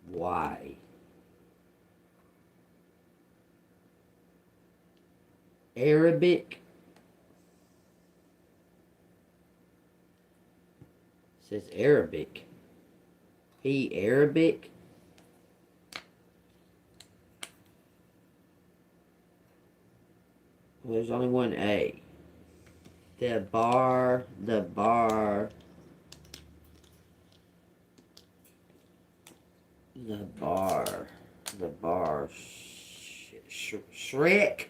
Why? Arabic. It says Arabic. He Arabic. Well, there's only one A. The bar. Shrek.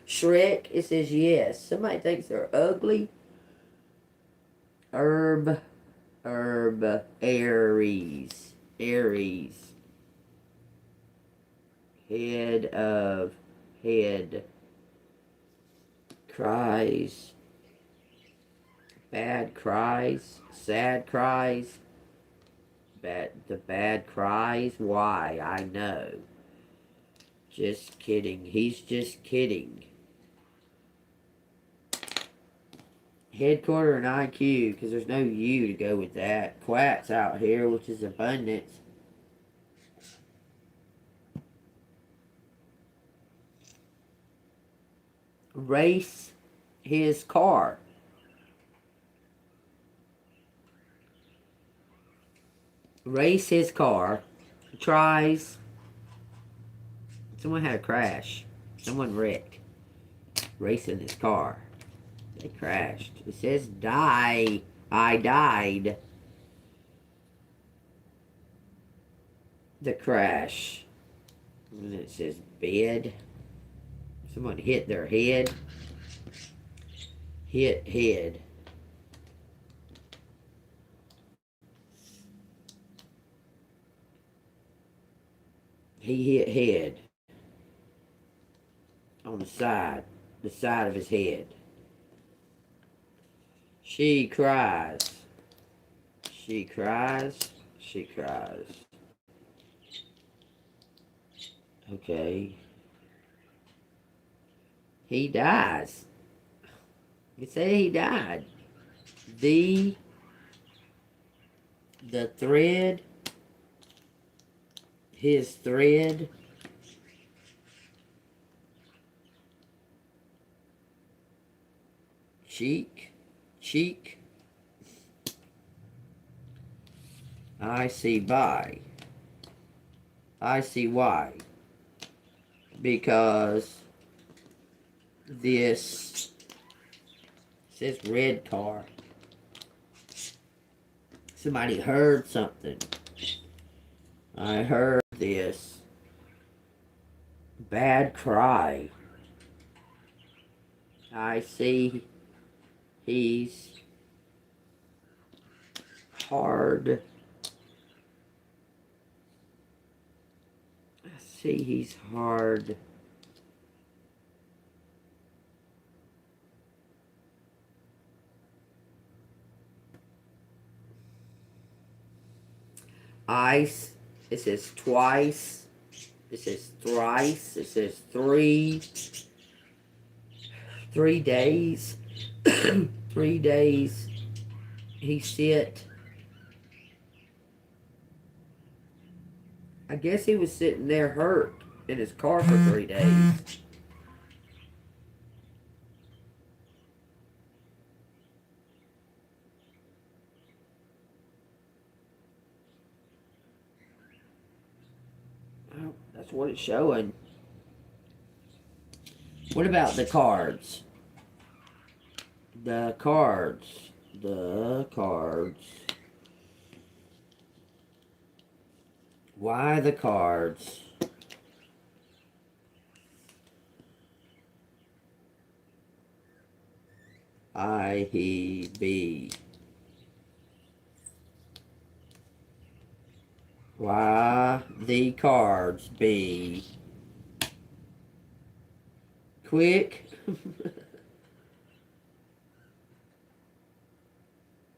Shrek. It says yes. Somebody thinks they're ugly. Herb. Aries. Head. Cries. Bad cries. Sad cries. The bad cries. Why? I know. Just kidding. He's just kidding. Headquarter and IQ, because there's no U to go with that. Quats out here, which is abundance. Race his car. Race his car. Tries. Someone had a crash. Someone wrecked. Racing his car. They crashed. It says die. I died. The crash. And it says bed. Someone hit their head. Hit head. He hit head. On the side of his head. She cries. Okay. He dies. You say he died. The thread. His thread. Cheek. I see by. I see why. Because this says red car. Somebody heard something. I heard this. Bad cry. I see he's hard. I see he's hard. Ice. It says twice. It says thrice. It says 3. 3 days. 3 days. He sit. I guess he was sitting there hurt in his car for 3 days. Oh, that's what it's showing. What about the cards? The cards. The cards. Why the cards? I, he, be. Why the cards be. Quick.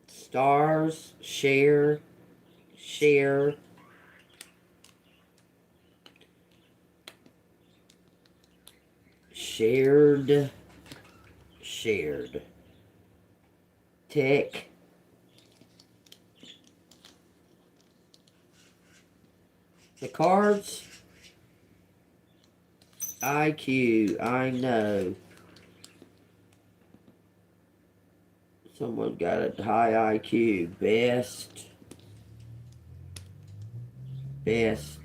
Stars, share, share. Shared, shared. Tech. The cards. IQ, I know. Someone got a high IQ. Best. Best.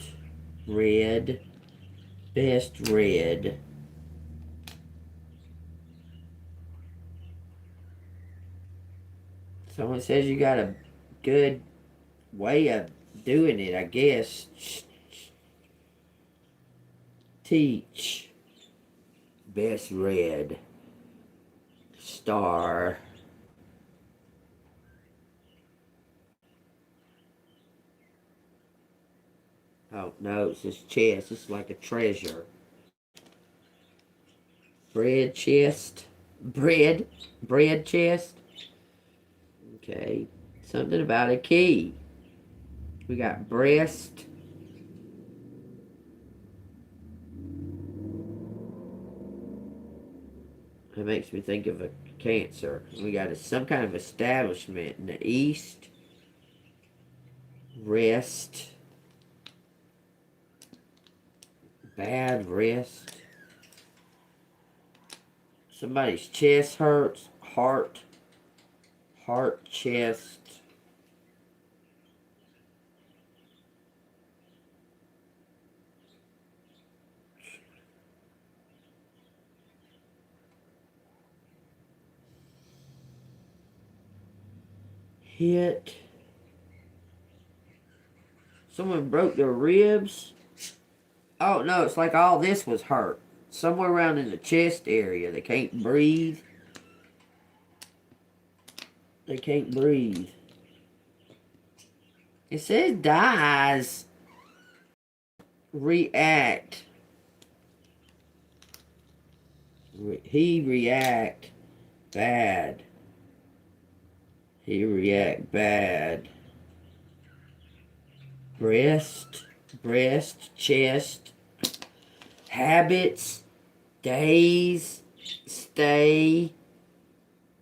Red. Best red. Someone says you got a good way of doing it, I guess. Teach. Best red. Star. Oh, no, it's his chest. It's like a treasure. Bread chest. Bread. Bread chest. Okay. Something about a key. We got breast. It makes me think of a cancer. We got some kind of establishment in the east. Rest. Bad rest. Somebody's chest hurts. Heart. Heart, chest. Hit. Someone broke their ribs. Oh, no, it's like all this was hurt. Somewhere around in the chest area. They can't breathe. They can't breathe. It says dies. React. He react bad. He react bad. Breast. Breast. Chest. Habits. Days. Stay.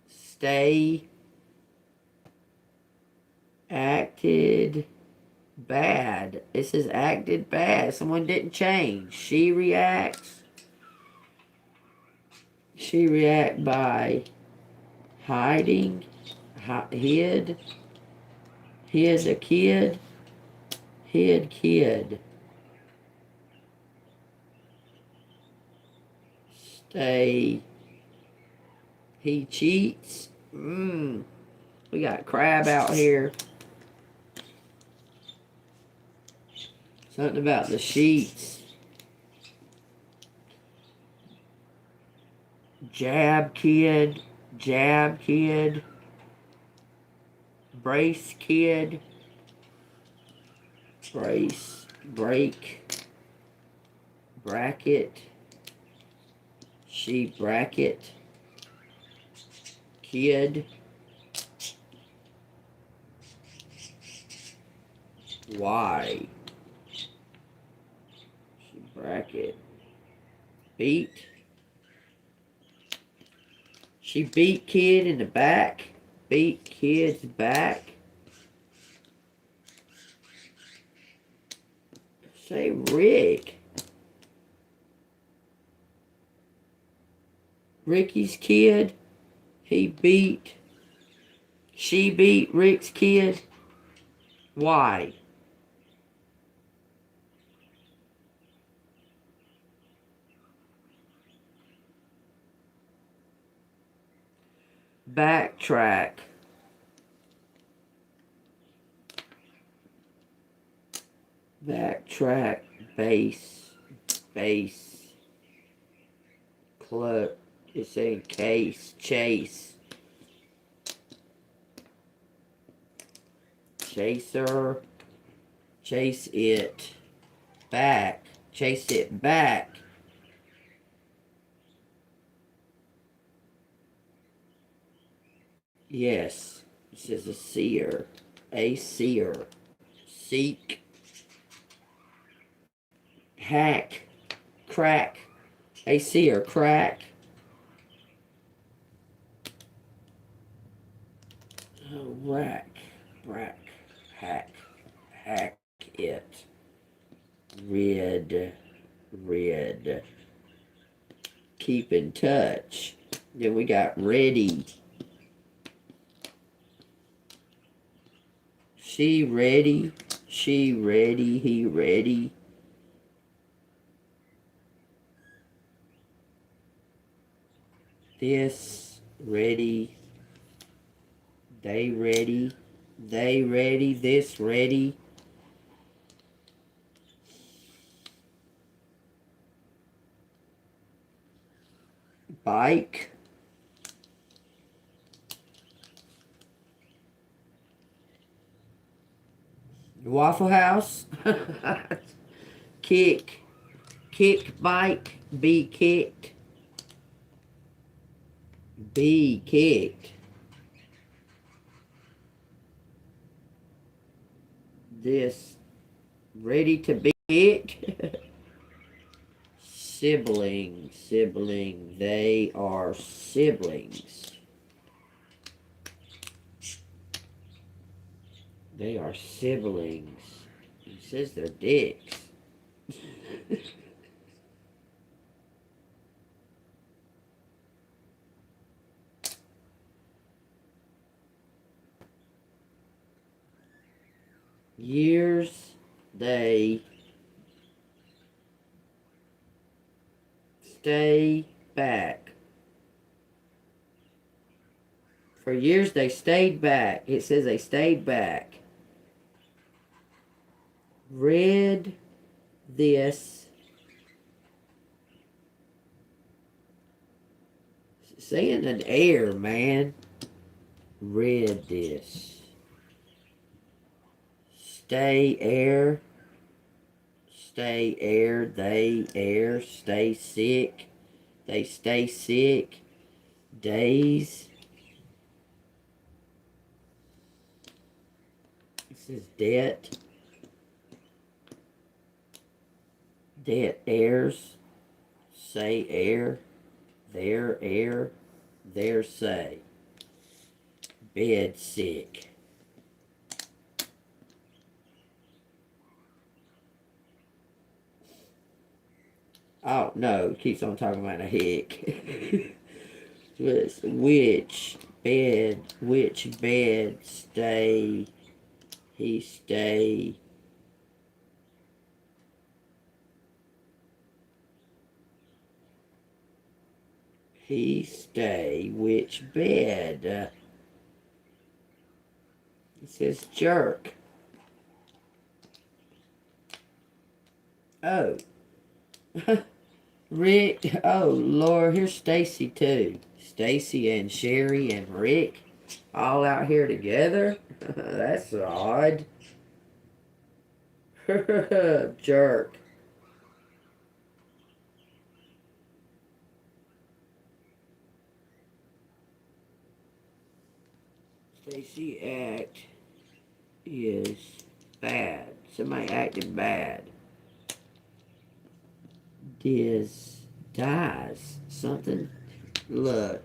Stay. Acted bad. It says acted bad. Someone didn't change. She reacts. She react by hiding. Hid. Hid a kid. Hid kid. Stay. He cheats. We got crab out here. Something about the sheets. jab kid, brace kid, brace, break, bracket, she bracket, kid, Y, she bracket, beat, she beat kid in the back, beat kid's back, say Rick, Ricky's kid, she beat Rick's kid, Y. Backtrack. Backtrack. Base. Club. It's saying case. Chase. Chaser. Chase it. Back. Chase it back. Yes. This is a seer. A seer. Seek. Hack. Crack. A seer. Crack. Oh, rack. Brack. Hack. Hack it. Red. Keep in touch. Then we got ready. She ready. He ready. This ready. They ready. This ready. Bike. Waffle House. Kick. Bike. Be kicked. This ready to be kicked. Sibling. They are siblings. It says they're dicks. Years they stay back. For years they stayed back. It says they stayed back. Read this. Saying an air, man. Read this. Stay air. They air. Stay sick. They stay sick. Days. This is debt. Debt airs. Say air. There say. Bed sick. Oh, no, it keeps on talking about a hick. Which bed stay, he stay. He stay, which bed? It says jerk. Oh. Rick, oh Lord, here's Stacy too. Stacy and Sherry and Rick all out here together. That's odd. Jerk. Stacy act is bad. Somebody acted bad. Dies. Something. Look.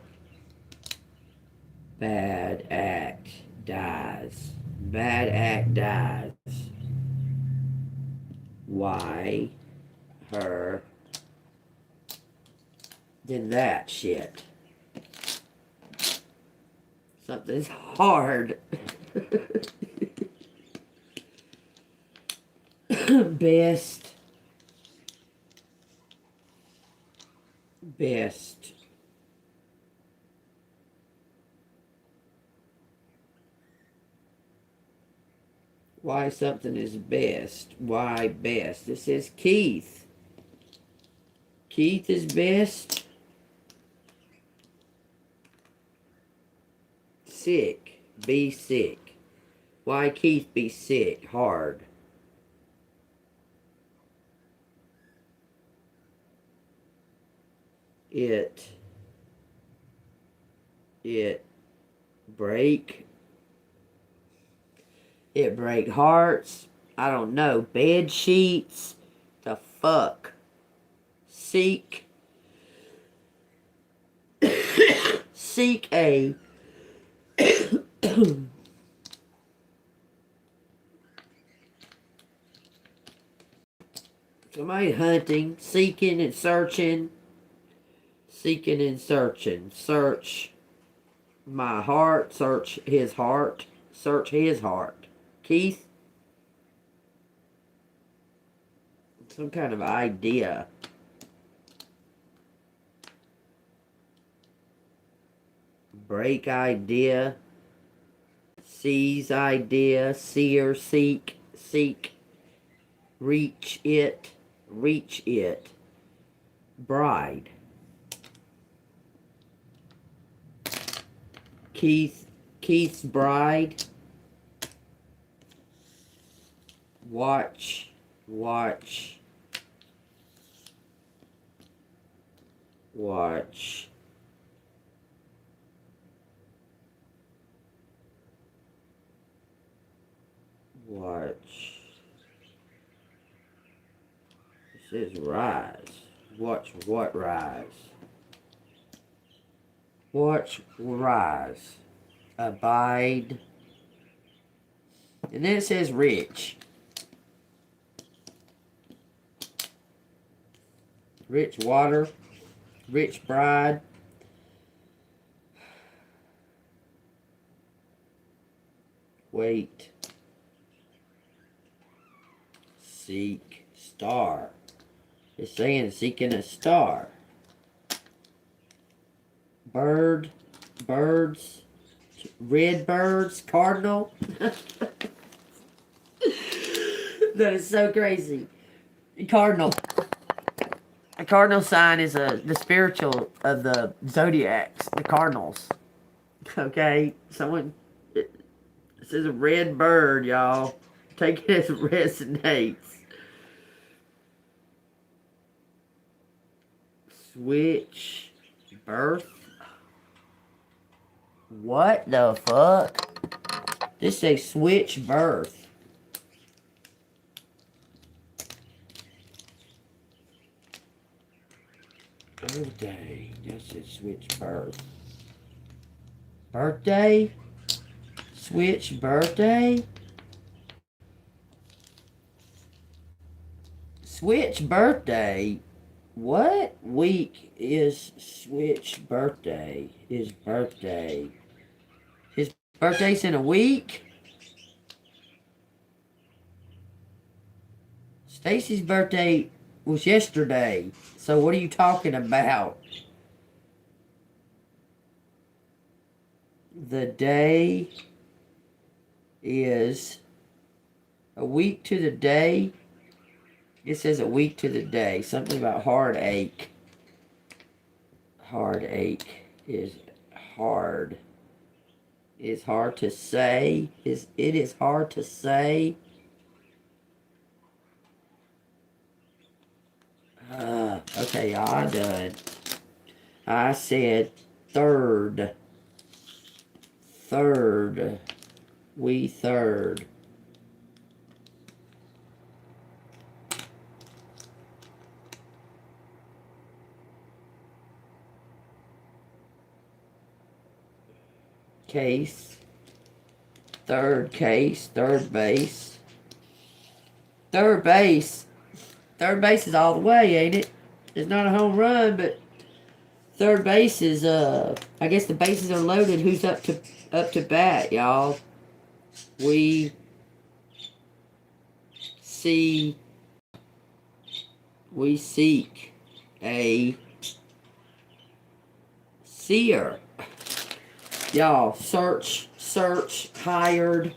Bad act dies. Bad act dies. Why? Her. Then that shit. Something's hard. Best. Why something is best. Why best? This is Keith. Keith is best. Sick. Be sick. Why Keith be sick? Hard. It break. It break hearts. I don't know. Bed sheets. The fuck. Seek. Seek a. Somebody hunting. Seeking and searching. Seeking and searching. Search my heart. Search his heart. Search his heart. Keith? Some kind of idea. Break idea. Seize idea. Seer. Seek. Seek. Reach it. Reach it. Bride. Keith's bride. Watch. Watch. Watch. Watch. This is rise. Watch what rise? Watch rise. Abide. And then it says rich. Rich water. Rich bride. Wait. Seek. Star. It's saying seeking a star. Bird. Birds. Red birds. Cardinal. That is so crazy. Cardinal. A cardinal sign is the spiritual of the zodiacs. The cardinals. Okay? Someone... This is a red bird, y'all. Take it as it resonates. Switch. Birth. What the fuck? This says switch birth. Birthday. This is switch birth. Birthday? Switch birthday? Switch birthday? What week is Switch birthday? His birthday. His birthday's in a week? Stacy's birthday was yesterday. So what are you talking about? The day is a week to the day. It says a week to the day. Something about heartache. Heartache is hard. It's hard to say. It is hard to say. Okay, y'all, I done. I said third. Third. We third. Case. Third case. Third base. Third base. Third base is all the way, ain't it? It's not a home run, but third base is, I guess the bases are loaded. Who's up to bat, y'all? We seek a seer. Y'all, search, hired.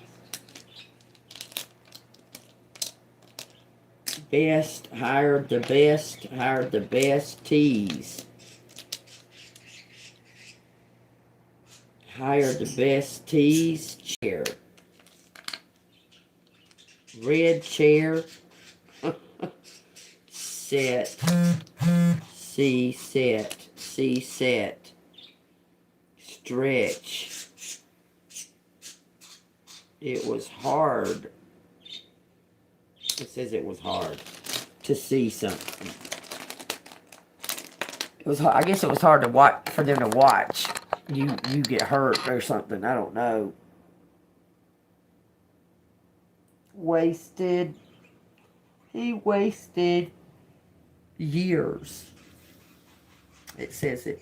Best, hired the best tees. Hired the best tees. Chair. Red chair. Set. C set. Stretch. It was hard. It says it was hard to see something. It was. I guess it was hard to watch for them to watch. You get hurt or something. I don't know. Wasted. He wasted years. It says it.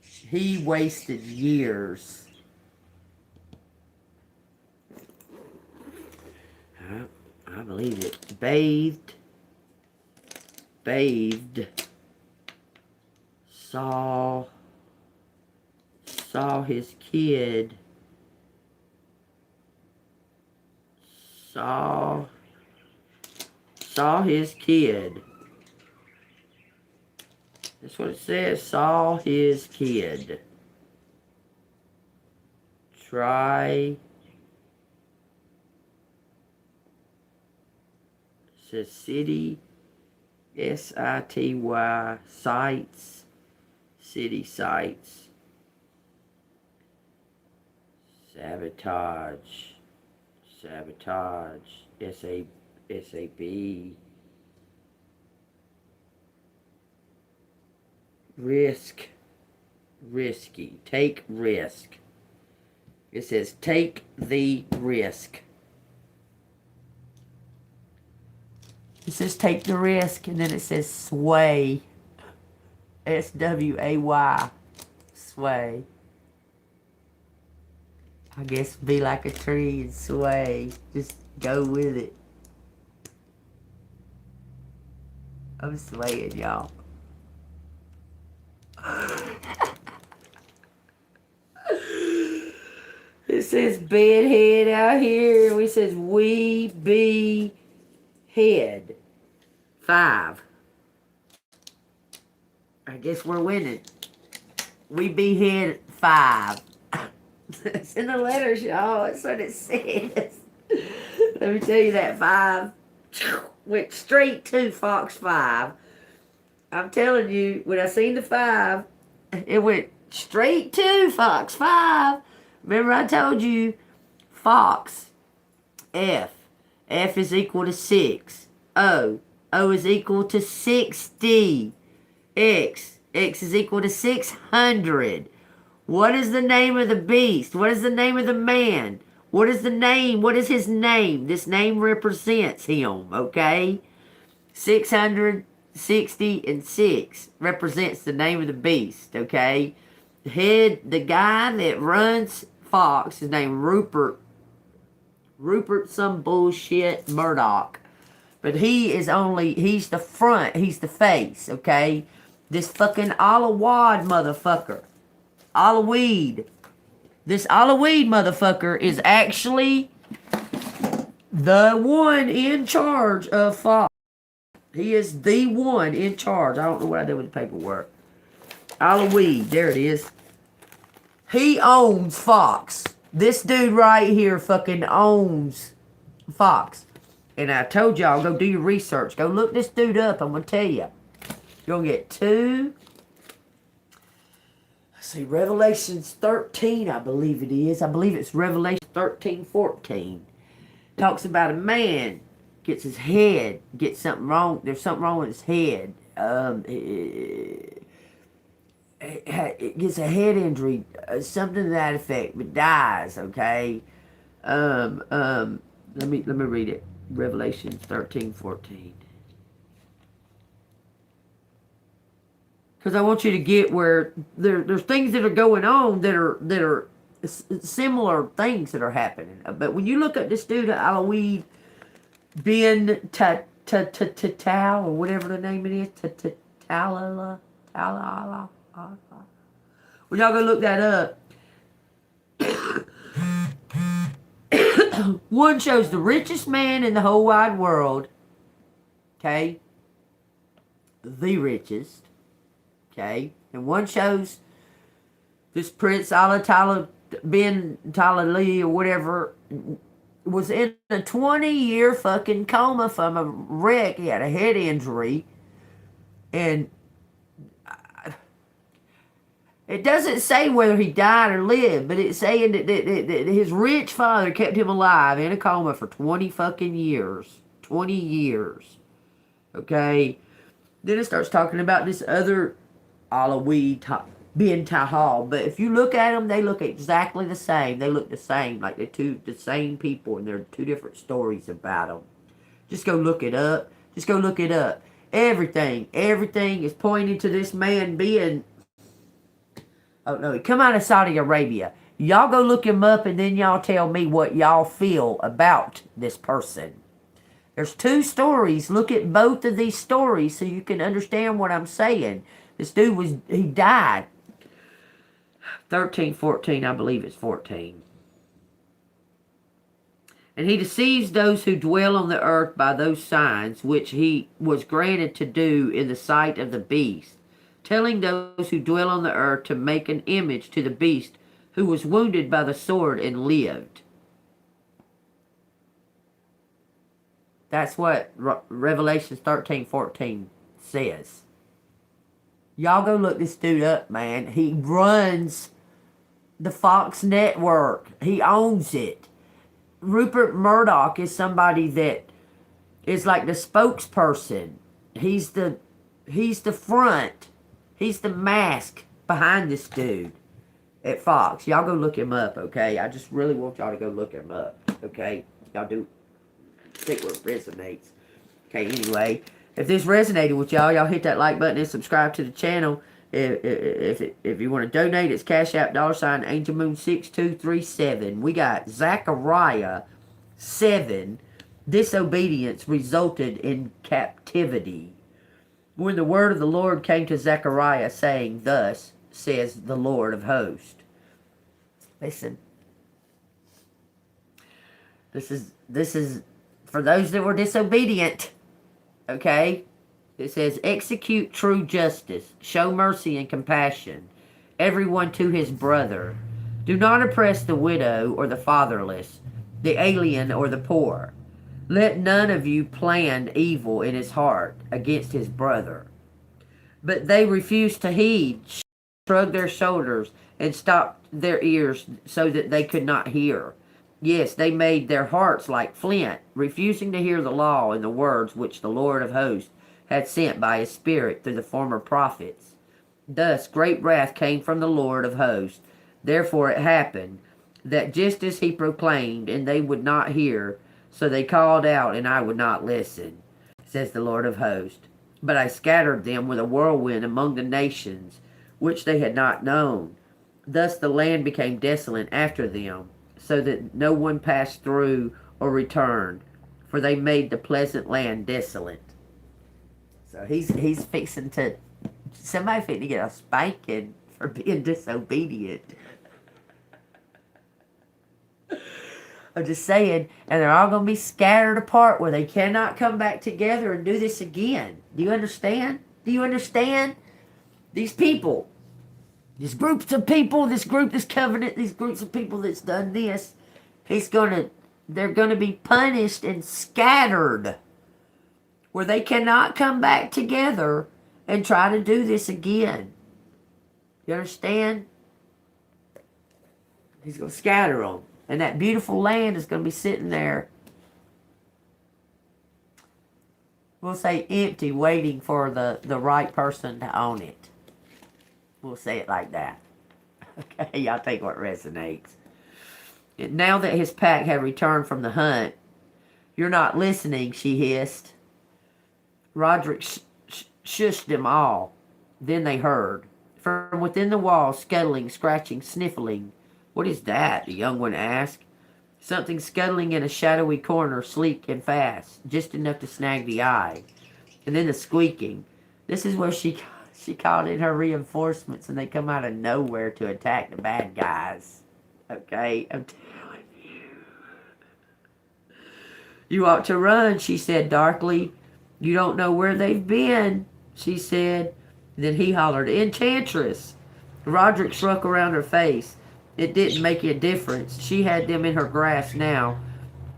He wasted years. I believe it. Bathed. Saw his kid. Saw his kid. That's what it says. Saw his kid. Try. It says city. SITY. Sites. City sites. Sabotage. SAB. Risk. Risky. Take risk. It says take the risk. It says take the risk, and then it says sway. SWAY. Sway. I guess be like a tree and sway. Just go with it. I'm swaying, y'all. It says bedhead out here. And it says we be head. 5. I guess we're winning. We be head 5. It's in the letters, y'all. That's what it says. Let me tell you that 5 went straight to Fox 5. I'm telling you, when I seen the 5, it went straight to Fox 5. Remember I told you Fox, F is equal to 6. O is equal to 60. X is equal to 600. What is the name of the beast? What is the name of the man? What is the name? What is his name? This name represents him, okay? 660 and 6 represents the name of the beast, okay? The guy that runs Fox is named Rupert some bullshit Murdoch. But he's the front, he's the face, okay? This fucking Alawad motherfucker. Alaweed. This Alaweed motherfucker is actually the one in charge of Fox. He is the one in charge. I don't know what I did with the paperwork. Halloween. There it is. He owns Fox. This dude right here fucking owns Fox. And I told y'all, go do your research. Go look this dude up. I'm going to tell you. You're going to get two. Let's see, Revelations 13, I believe it is. I believe it's Revelation 13:14. Talks about a man gets his head, gets something wrong. There's something wrong with his head. It gets a head injury, something to that effect, but dies. Okay. Let me read it. Revelation 13:14. Because I want you to get where there's things that are going on that are similar things that are happening. But when you look at this dude, Halloween, Ben Tao, or whatever the name it is, Talala. When y'all go look that up, one shows the richest man in the whole wide world. Okay? The richest. Okay? And one shows this Prince Allah bin Talali or whatever was in a 20-year fucking coma from a wreck. He had a head injury. And it doesn't say whether he died or lived, but it's saying that his rich father kept him alive in a coma for 20 fucking years. 20 years. Okay? Then it starts talking about this other Alawi bin Tahal. But if you look at them, they look exactly the same. They look the same, like they're the same people, and there are two different stories about them. Just go look it up. Just go look it up. Everything is pointing to this man being... Oh, no, he come out of Saudi Arabia. Y'all go look him up, and then y'all tell me what y'all feel about this person. There's two stories. Look at both of these stories so you can understand what I'm saying. This dude he died. 13:14, I believe it's 14. And he deceives those who dwell on the earth by those signs which he was granted to do in the sight of the beast, telling those who dwell on the earth to make an image to the beast who was wounded by the sword and lived. That's what Revelation 13:14 says. Y'all go look this dude up, man. He runs the Fox network. He owns it. Rupert Murdoch is somebody that is like the spokesperson. He's the front. He's the mask behind this dude at Fox. Y'all go look him up, okay? I just really want y'all to go look him up, okay? Y'all do think where it resonates. Okay, anyway, if this resonated with y'all hit that like button and subscribe to the channel. If you want to donate, it's Cash App $AngelMoon6237. We got Zechariah 7. Disobedience resulted in captivity. When the word of the Lord came to Zechariah, saying, "Thus says the Lord of hosts." Listen. This is for those that were disobedient. Okay? It says, "Execute true justice, show mercy and compassion, everyone to his brother. Do not oppress the widow or the fatherless, the alien or the poor. Let none of you plan evil in his heart against his brother." But they refused to heed, shrugged their shoulders, and stopped their ears so that they could not hear. Yes, they made their hearts like flint, refusing to hear the law and the words which the Lord of hosts had sent by his Spirit through the former prophets. Thus great wrath came from the Lord of hosts. Therefore it happened that just as he proclaimed, and they would not hear, so they called out, and I would not listen, says the Lord of hosts. But I scattered them with a whirlwind among the nations, which they had not known. Thus the land became desolate after them, so that no one passed through or returned, for they made the pleasant land desolate. So he's fixing to, somebody fixing to get a spanking for being disobedient. I'm just saying, and they're all going to be scattered apart where they cannot come back together and do this again. Do you understand? Do you understand? These people, These groups of people, this group, this covenant, these groups of people that's done this, they're gonna be punished and scattered, where they cannot come back together and try to do this again. You understand? He's gonna scatter them, and that beautiful land is gonna be sitting there. We'll say empty, waiting for the right person to own it. We'll say it like that. Okay, y'all take what resonates. And now that his pack had returned from the hunt, "You're not listening," she hissed. Roderick shushed them all. Then they heard. From within the wall, scuttling, scratching, sniffling. "What is that?" the young one asked. Something scuttling in a shadowy corner, sleek and fast, just enough to snag the eye. And then the squeaking. This is where she called in her reinforcements, and they come out of nowhere to attack the bad guys. Okay, I'm telling you. "You ought to run," she said darkly. "You don't know where they've been," she said. Then he hollered, "Enchantress!" Roderick struck around her face. It didn't make a difference. She had them in her grasp now.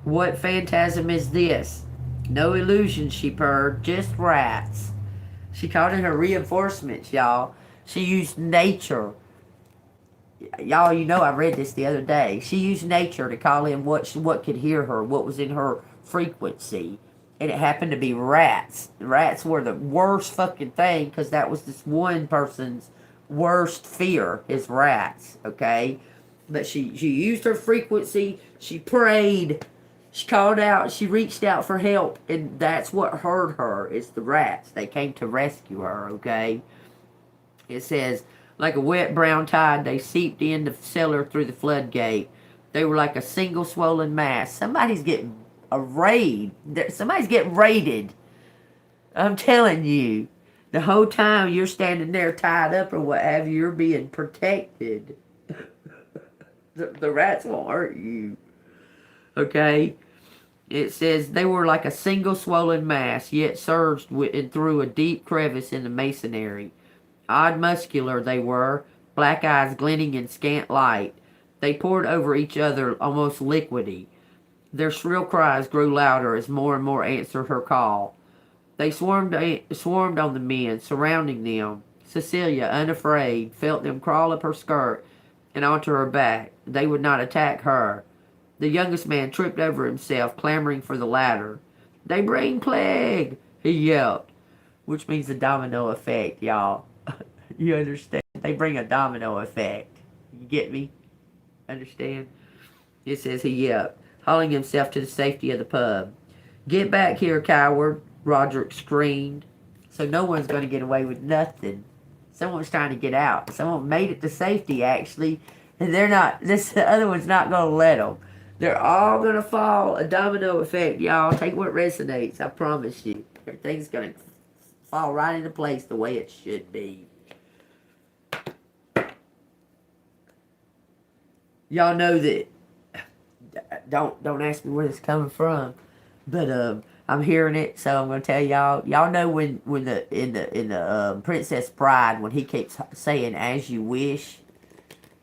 "What phantasm is this?" "No illusions," she purred. "Just rats." She called in her reinforcements, y'all. She used nature. Y'all, you know I read this the other day. She used nature to call in what could hear her, what was in her frequency. And it happened to be rats. Rats were the worst fucking thing, because that was this one person's worst fear, is rats, okay? But she used her frequency. She prayed. She called out. She reached out for help. And that's what hurt her, is the rats. They came to rescue her, okay? It says, like a wet brown tide, they seeped in the cellar through the floodgate. They were like a single swollen mass. Somebody's getting a raid. Somebody's getting raided. I'm telling you. The whole time you're standing there tied up or what have you, you're being protected. The rats won't hurt you. Okay? It says they were like a single swollen mass, yet surged through a deep crevice in the masonry. Odd muscular they were, black eyes glinting in scant light. They poured over each other almost liquidy. Their shrill cries grew louder as more and more answered her call. They swarmed on the men, surrounding them. Cecilia, unafraid, felt them crawl up her skirt and onto her back. They would not attack her. The youngest man tripped over himself, clamoring for the ladder. "They bring plague," he yelped, which means the domino effect, y'all. You understand? They bring a domino effect. You get me? Understand? It says he yelped, hauling himself to the safety of the pub. "Get back here, coward," Roderick screamed. So no one's going to get away with nothing. Someone's trying to get out. Someone made it to safety, actually. And they're not, the other one's not going to let them. They're all going to fall. A domino effect, y'all. Take what resonates, I promise you. Everything's going to fall right into place the way it should be. Y'all know that, don't ask me where this is coming from, but I'm hearing it, so I'm gonna tell y'all. Y'all know when in the Princess Bride, when he keeps saying "as you wish,"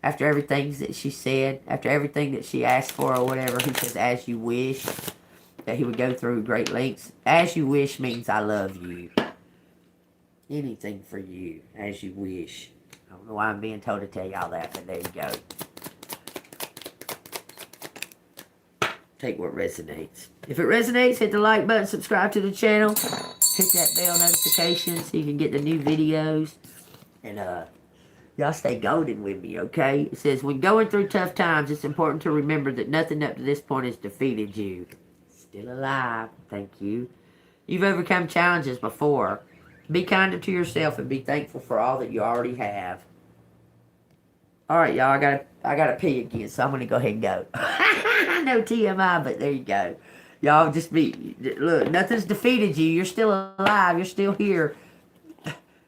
after everything that she said, after everything that she asked for or whatever, he says "as you wish," that he would go through great lengths. "As you wish" means I love you. Anything for you, as you wish. I don't know why I'm being told to tell y'all that, but there you go. Take what resonates. If it resonates, hit the like button, subscribe to the channel, hit that bell notification so you can get the new videos. And y'all stay golden with me, okay? It says, when going through tough times, it's important to remember that nothing up to this point has defeated you. Still alive, thank you. You've overcome challenges before. Be kinder to yourself and be thankful for all that you already have. Alright, y'all, I gotta pee again, so I'm gonna go ahead and go. No TMI, but there you go. Y'all just look, nothing's defeated you. You're still alive. You're still here.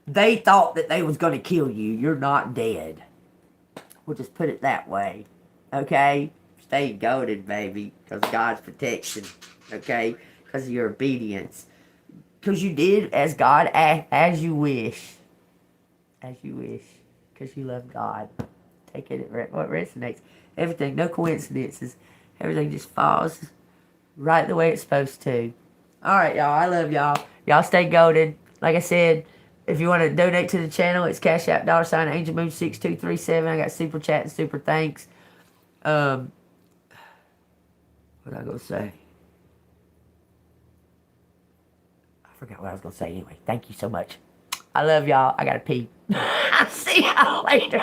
They thought that they was gonna kill you. You're not dead. We'll just put it that way. Okay? Stay goaded, baby. Because God's protection. Okay? Because of your obedience. Because you did as God, as you wish. As you wish. because you love God. Take it at what resonates. Everything, no coincidences. Everything just falls right the way it's supposed to. All right, y'all. I love y'all. Y'all stay golden. Like I said, if you want to donate to the channel, it's Cash App $AngelMoon6237. I got super chat and super thanks. What was I gonna say? I forgot what I was gonna say. Anyway, thank you so much. I love y'all. I gotta pee. I'll see y'all later.